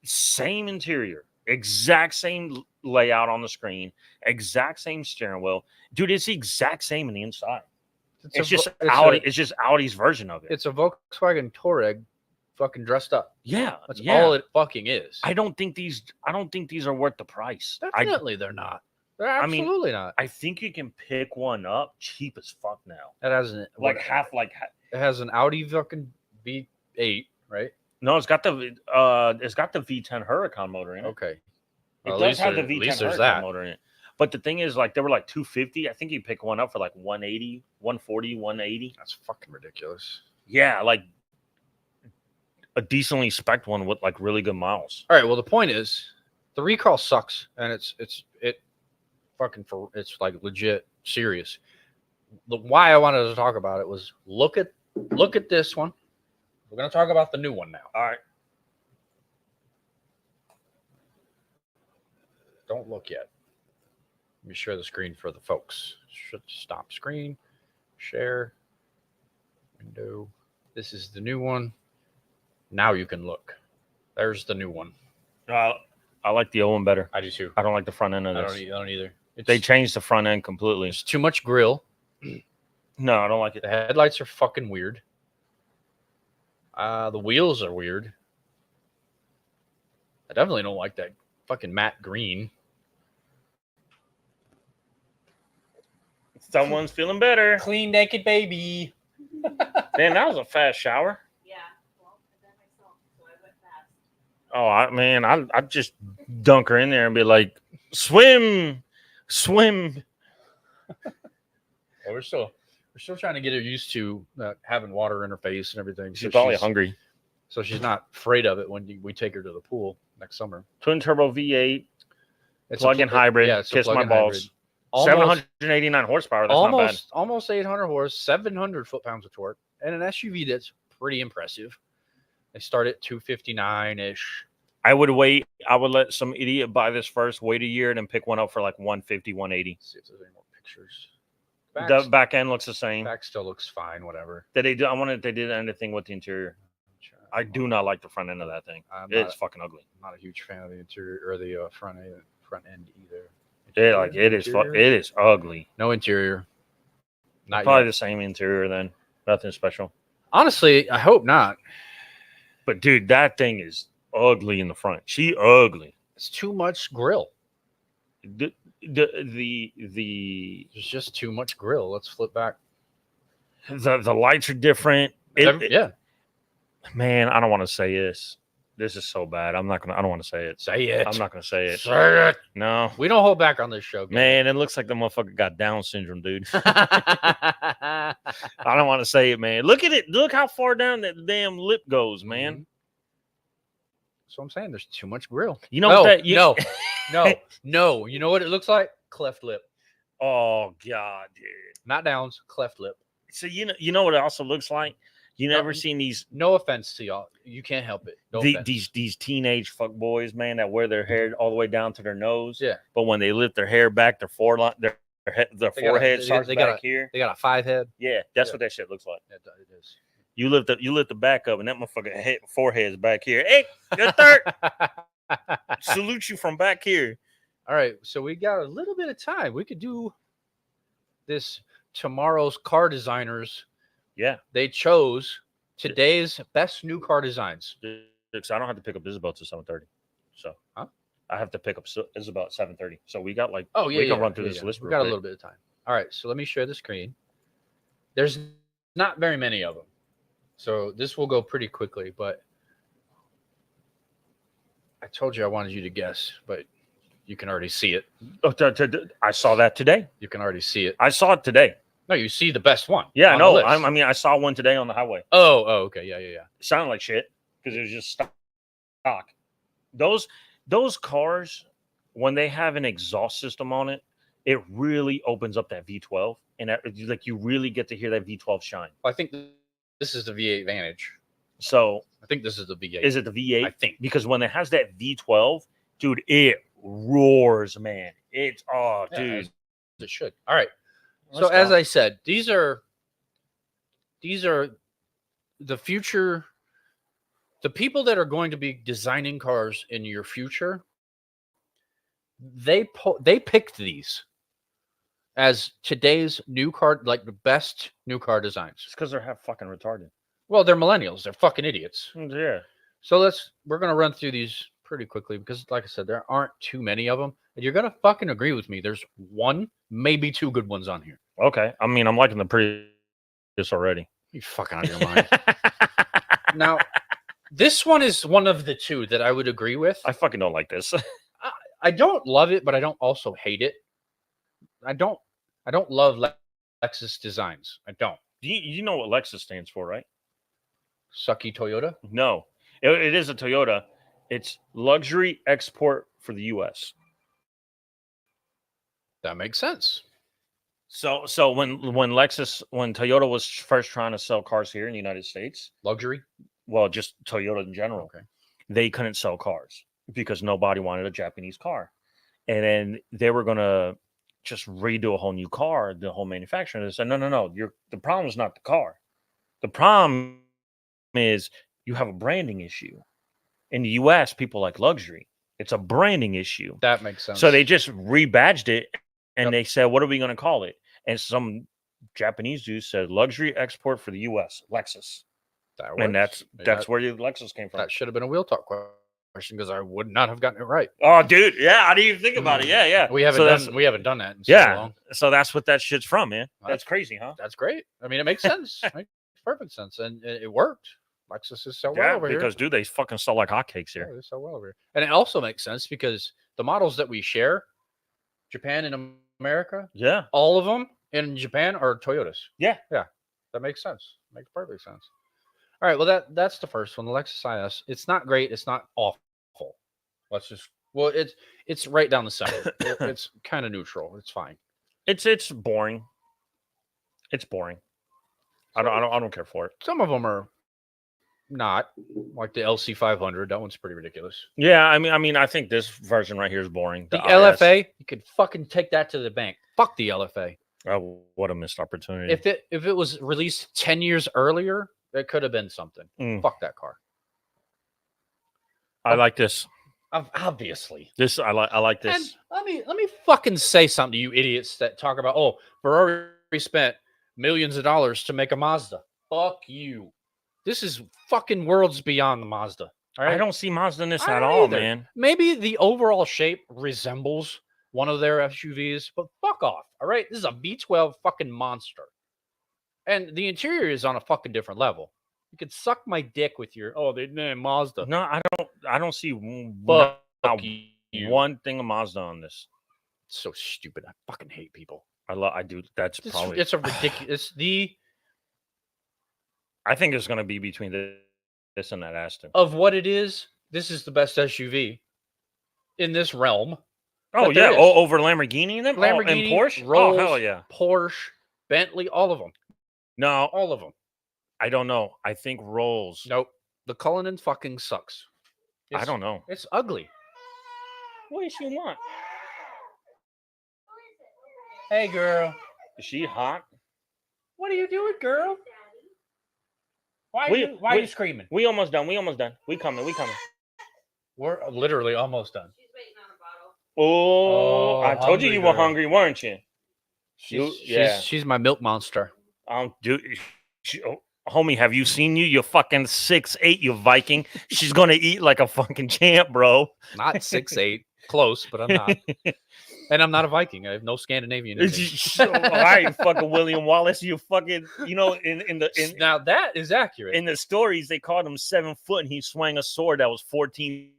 same interior, exact same layout on the screen, exact same steering wheel. Dude, it's the exact same in the inside. It's just Audi's version of it. It's a Volkswagen Touareg fucking dressed up. Yeah. That's all it fucking is. I don't think these are worth the price. Definitely they're not. They're absolutely not. I think you can pick one up cheap as fuck now. It has an it has an Audi fucking V8, right? No, it's got the V10 Huracan motor in it. Okay. It does have the V10 Huracan motor in it. But the thing is, like, they were like $250. I think you pick one up for like $180, $140, $180. That's fucking ridiculous. Yeah, like a decently spec'd one with like really good miles. All right. Well, the point is, the recall sucks, and it's like legit serious. Why I wanted to talk about it was look at this one. We're gonna talk about the new one now. All right. Don't look yet. Let me share the screen for the folks. Stop screen, share, window. This is the new one. Now you can look. There's the new one. I like the old one better. I do too. I don't like the front end of this. I don't either. They changed the front end completely. It's too much grill. No, I don't like it. The headlights are fucking weird. The wheels are weird. I definitely don't like that fucking matte green. Someone's feeling better. Clean naked baby. Man, that was a fast shower. Yeah. Well, I did myself, so I went fast. I'd just dunk her in there and be like, swim. Well, we're still trying to get her used to having water in her face and everything. She's probably hungry. So she's not afraid of it when we take her to the pool next summer. Twin turbo V8, plug-in hybrid. Yeah, it's kiss my balls. Almost, 789 horsepower. That's not bad. Almost 800 horse, 700 foot-pounds of torque, and an SUV that's pretty impressive. They start at 259-ish. I would let some idiot buy this first, wait a year, and then pick one up for like 150, 180. See if there's any more pictures. The back end looks the same. Back still looks fine, whatever. I wonder if they did anything with the interior. I do not like the front end of that thing. It's fucking ugly. I'm not a huge fan of the interior or the front end either. It is ugly. No interior. Not probably the same interior then. Nothing special. Honestly, I hope not. But dude, that thing is ugly in the front. She ugly. It's too much grill. There's just too much grill. Let's flip back. The lights are different. Yeah. Man, I don't want to say this. This is so bad. I don't want to say it. Say it. I'm not going to say it. Say it. No. We don't hold back on this show. Man, it looks like the motherfucker got Down syndrome, dude. I don't want to say it, man. Look at it. Look how far down that damn lip goes, man. Mm-hmm. So I'm saying there's too much grill. You know what that? No. You know what it looks like? Cleft lip. Oh God, dude. Not downs, cleft lip. So you know what it also looks like? You never seen these? No offense to y'all. You can't help it. These teenage fuck boys, man, that wear their hair all the way down to their nose. Yeah. But when they lift their hair back, their forehead starts back here. They got a 5 head. Yeah, that's what that shit looks like. It is. You lift the back up, and that motherfucker forehead's back here. Hey, good third. Salute you from back here. All right, so we got a little bit of time. We could do this tomorrow's car designers. Yeah. They chose today's best new car designs. Because I don't have to pick up Isabel till 7:30. So I have to pick up Isabel at 7:30. So we got like we can run through this list. We got a little bit of time. All right, so let me share the screen. There's not very many of them. So this will go pretty quickly, but I told you I wanted you to guess, but you can already see it. Oh, I saw that today. You can already see it. I saw it today. No, you see the best one. Yeah, I know. I saw one today on the highway. Oh, okay. Yeah. It sounded like shit because it was just Those cars, when they have an exhaust system on it, it really opens up that V12, and like you really get to hear that V12 shine. I think this is the V8 Vantage. So I think this is the V8. Is it the V8? I think, because when it has that V12, dude, it roars, man. It's dude, it should. All right. Let's so as go. I said, these are the future. The people that are going to be designing cars in your future, they picked these as today's new car, like the best new car designs. It's because they're half fucking retarded. Well, they're millennials. They're fucking idiots. Yeah. So we're gonna run through these pretty quickly because, like I said, there aren't too many of them, and you're gonna fucking agree with me. There's one, maybe two good ones on here. Okay. I mean, I'm liking the Prius already. You fucking out of your mind. Now, this one is one of the two that I would agree with. I fucking don't like this. I don't love it, but I don't also hate it. I don't love Lexus designs. I don't. You know what Lexus stands for, right? Sucky Toyota? No. It is a Toyota. It's luxury export for the U.S. That makes sense. So when Toyota was first trying to sell cars here in the United States, Luxury? well, just Toyota in general, Okay. they couldn't sell cars because nobody wanted a Japanese car. And then they were going to just redo a whole new car, the whole manufacturer. They said, no. The problem is not the car. The problem is you have a branding issue. In the U.S., people like luxury. It's a branding issue. That makes sense. So they just rebadged it, and Yep. they said, what are we going to call it? And some Japanese dude said, luxury export for the U.S., Lexus. That And works. that's where the Lexus came from. That should have been a wheel talk question because I would not have gotten it right. Oh, dude. Yeah, I didn't even think about it. Yeah. We haven't done that in so Yeah. long. So that's what that shit's from, man. That's crazy, huh? That's great. I mean, it makes sense. It makes perfect sense. And it worked. Lexus is so well Yeah, over because, here. dude, they fucking sell like hotcakes Yeah, here. they're so well over here. And it also makes sense because the models that we share, Japan and America, Yeah. all of them in Japan are Toyotas. Yeah. That makes sense. Makes perfect sense. All right. Well, that's the first one, the Lexus IS. It's not great. It's not awful. It's right down the center. It's kind of neutral. It's fine. It's boring. It's boring. I don't care for it. Some of them are not, like the LC500. That one's pretty ridiculous. Yeah, I mean, I think this version right here is boring. The IS. LFA, you could fucking take that to the bank. Fuck the LFA. Oh, what a missed opportunity. If it was released 10 years earlier, it could have been something. Fuck that car. I like this. Obviously. This I like this. And let me fucking say something to you idiots that talk about, oh, Ferrari spent millions of dollars to make a Mazda. Fuck you. This is fucking worlds beyond the Mazda. All right? I don't see Mazda in this I at don't all, either. man. Maybe the overall shape resembles one of their SUVs, but fuck off. All right. This is a V12 fucking monster. And the interior is on a fucking different level. You could suck my dick with your they named Mazda. No, I don't see Fuck you. one thing of Mazda on this. It's so stupid. I fucking hate people. I do. That's probably it's a ridiculous. I think it's going to be between this and that Aston. Of what it is, this is the best SUV in this realm. Oh yeah, over Lamborghini and them, Lamborghini, and Porsche. Rolls, oh hell yeah, Porsche, Bentley, all of them. No, all of them. I don't know. I think Rolls. Nope. The Cullinan fucking sucks. I don't know. It's ugly. What does she want? Hey, girl. Is she hot? What are you doing, girl? Why are you screaming? We almost done. We coming. We're literally almost done. She's waiting on a bottle. Oh, I told you were hungry, weren't you? She's my milk monster. Dude, homie, have you seen you? You're fucking 6'8", you Viking. She's gonna eat like a fucking champ, bro. Not 6'8", close, but I'm not. And I'm not a Viking. I have no Scandinavian. All right, fucking William Wallace. You fucking, now that is accurate. In the stories, they called him 7 foot, and he swung a sword that was 14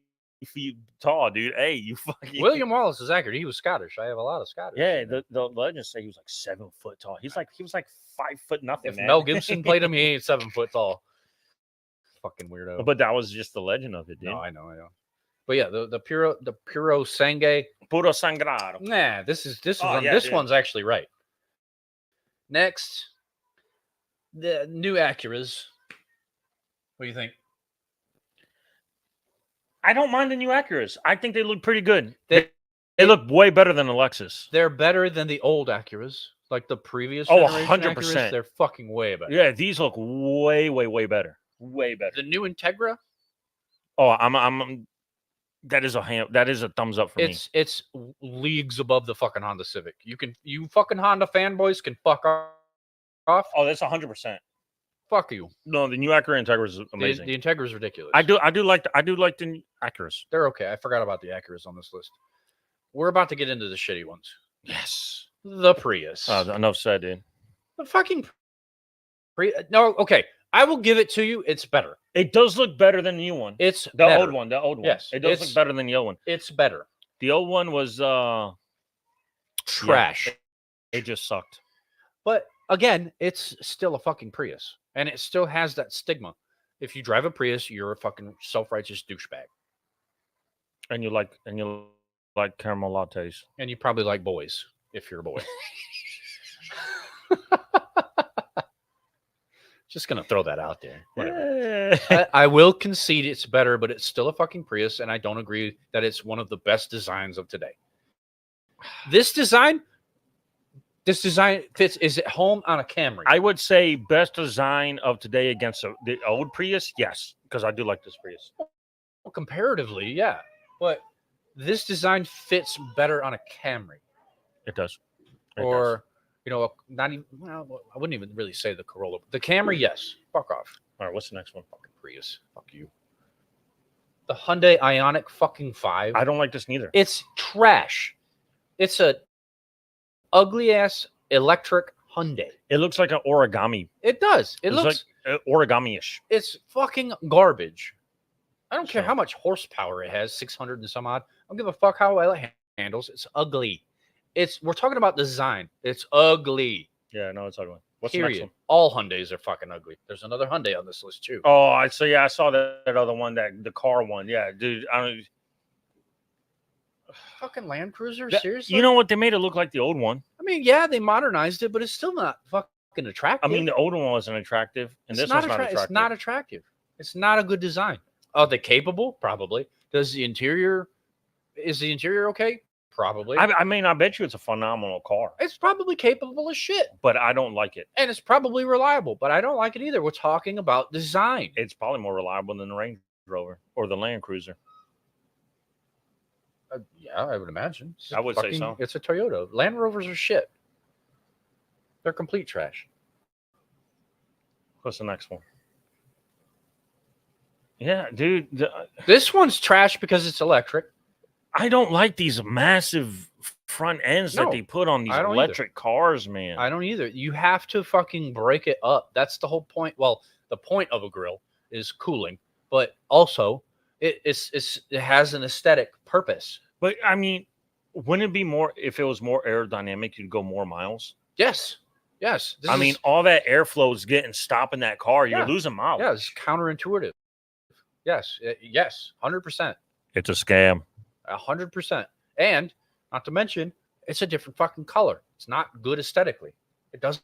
feet tall, dude. Hey, you fucking William Wallace is accurate. He was Scottish. I have a lot of Scottish. Yeah, the legends say he was like 7 foot tall. He was like 5 foot nothing. If man. Mel Gibson played him, he ain't 7 foot tall. Fucking weirdo. But that was just the legend of it, dude. No, I know. But yeah, the Puro Sangue. Puro sangrado. Nah, this Dude. one's actually right. Next, the new Acuras. What do you think? I don't mind the new Acuras. I think they look pretty good. They look way better than the Lexus. They're better than the old Acuras, like the previous. Oh, generation 100%. Acuras, they're fucking way better. Yeah, these look way, way, way better. Way better. The new Integra. Oh, that is a thumbs up for me. It's leagues above the fucking Honda Civic. You fucking Honda fanboys can fuck off. Oh, that's 100%. Fuck you. No, the new Acura Integra is amazing. The Integra is ridiculous. I do like the Acuras. They're okay. I forgot about the Acuras on this list. We're about to get into the shitty ones. Yes. The Prius. Enough said, dude. The fucking Prius. No, okay. I will give it to you. It's better. It does look better than the new one. It's the better. old one. The old one. Yes, it does look better than the old one. It's better. The old one was trash. It just sucked. But again, it's still a fucking Prius, and it still has that stigma. If you drive a Prius, you're a fucking self-righteous douchebag, and you like caramel lattes, and you probably like boys if you're a boy. Just gonna throw that out there. Whatever. I will concede it's better, but it's still a fucking Prius, and I don't agree that it's one of the best designs of today. This design fits. Is it home on a Camry? I would say best design of today against the old Prius. Yes, because I do like this Prius. Well, comparatively, yeah, but this design fits better on a Camry. It does. You know, not even. Well, I wouldn't even really say the Corolla. The Camry, yes. Fuck off. All right, what's the next one? Fucking Prius. Fuck you. The Hyundai Ioniq fucking 5. I don't like this neither. It's trash. It's a ugly ass electric Hyundai. It looks like an origami. It does. It looks like origami-ish. It's fucking garbage. I don't care how much horsepower it has, 600 and some odd. I don't give a fuck how well it handles. It's ugly. We're talking about design. It's ugly. Yeah, no, it's ugly. What's Period. the next one? All Hyundais are fucking ugly. There's another Hyundai on this list too. Oh, I saw that other one, the car one. Yeah, dude, I don't. Fucking Land Cruiser, seriously? You know what? They made it look like the old one. I mean, yeah, they modernized it, but it's still not fucking attractive. I mean, the old one wasn't attractive, and this one's not attractive. It's not attractive. It's not a good design. Are they capable? Probably. Is the interior okay? Probably. I mean, I bet you it's a phenomenal car. It's probably capable as shit. But I don't like it. And it's probably reliable, but I don't like it either. We're talking about design. It's probably more reliable than the Range Rover or the Land Cruiser. Yeah, I would imagine. I would say so. It's a Toyota. Land Rovers are shit. They're complete trash. What's the next one? Yeah, dude. This one's trash because it's electric. I don't like these massive front ends that they put on these electric cars, man. I don't either. You have to fucking break it up. That's the whole point. Well, the point of a grill is cooling, but also it has an aesthetic purpose. But I mean, wouldn't it be more if it was more aerodynamic? You'd go more miles. Yes. I mean, all that airflow is getting stopping that car. You're losing miles. Yeah, it's counterintuitive. Yes, 100%. It's a scam. 100%. And not to mention, it's a different fucking color. It's not good aesthetically. It doesn't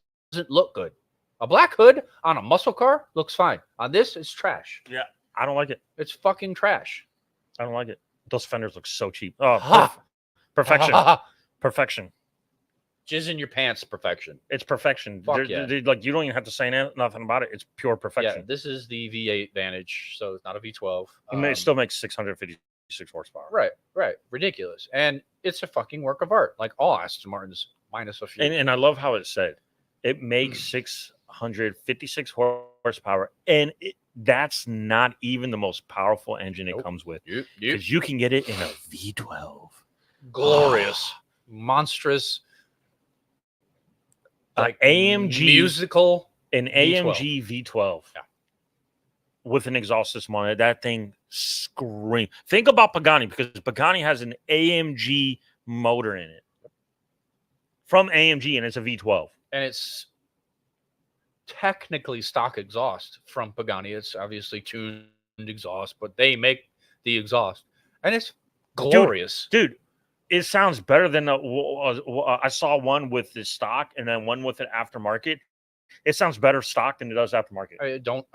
look good. A black hood on a muscle car looks fine. On this, it's trash. Yeah, I don't like it. It's fucking trash. I don't like it. Those fenders look so cheap. Oh, perfection. Perfection. Jizz in your pants, perfection. It's perfection. Fuck yeah. Like, you don't even have to say nothing about it. It's pure perfection. Yeah, this is the V8 Vantage, so it's not a V12. It still makes 656 horsepower. Right. Ridiculous. And it's a fucking work of art, like all Aston Martins, minus a few. And I love how it said it makes 656 horsepower, and that's not even the most powerful engine it comes with, because you can get it in a V12. Glorious, monstrous, like AMG musical, an V12. AMG V12 with an exhaust system on it. That thing screams. Think about Pagani, because Pagani has an AMG motor in it from AMG, and it's a V12, and it's technically stock exhaust from Pagani. It's obviously tuned exhaust, but they make the exhaust, and it's glorious, dude. It sounds better than I saw one with the stock and then one with an aftermarket. It sounds better stock than it does aftermarket. I don't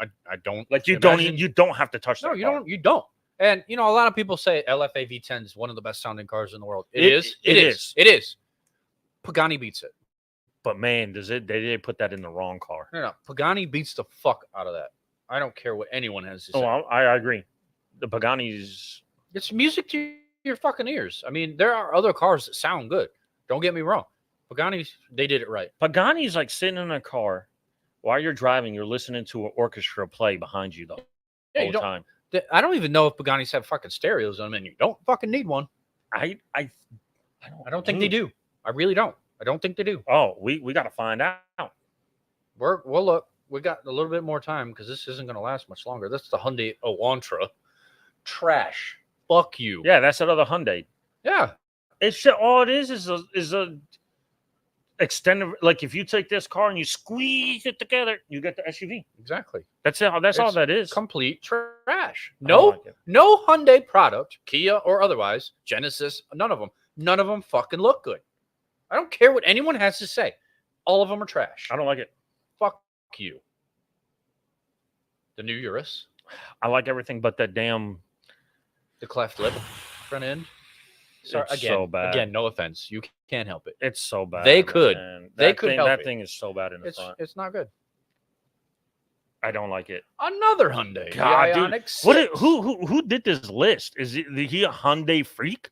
like you imagine, you don't have to touch that. No, you don't. And you know, a lot of people say LFA V10 is one of the best sounding cars in the world. It is. Pagani beats it. But man, they did put that in the wrong car. No, Pagani beats the fuck out of that. I don't care what anyone has to say. Oh, I agree. The Pagani's, it's music to your fucking ears. I mean, there are other cars that sound good. Don't get me wrong. Pagani, they did it right. Pagani's like sitting in a car while you're driving. You're listening to an orchestra play behind you the whole time. I don't even know if Paganis have fucking stereos on them, and you don't fucking need one. I don't think they do. I really don't. I don't think they do. Oh, we got to find out. We'll look. We got a little bit more time because this isn't going to last much longer. That's the Hyundai Elantra. Trash. Fuck you. Yeah, that's another Hyundai. Yeah. It's all it is a extended. Like if you take this car and you squeeze it together, you get the SUV. Exactly. That's it. That's all that is. Complete trash. No Hyundai product, Kia or otherwise, Genesis, none of them fucking look good. I don't care what anyone has to say. All of them are trash. I don't like it. Fuck you. The new Urus. I like everything but that damn. The cleft lip front end. Sorry, it's so bad. Again, no offense. You can't help it. It's so bad. They could. Help that it. thing is so bad in the front. It's not good. I don't like it. Another Hyundai. God, dude. Who did this list? Is he a Hyundai freak?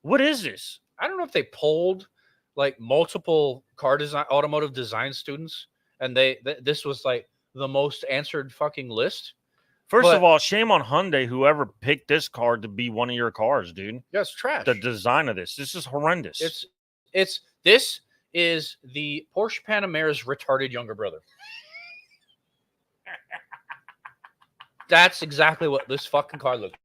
What is this? I don't know if they polled like multiple automotive design students, and this was like the most answered fucking list. First of all, shame on Hyundai, whoever picked this car to be one of your cars, dude. Yeah, it's trash. The design of this is horrendous. This is the Porsche Panamera's retarded younger brother. That's exactly what this fucking car looks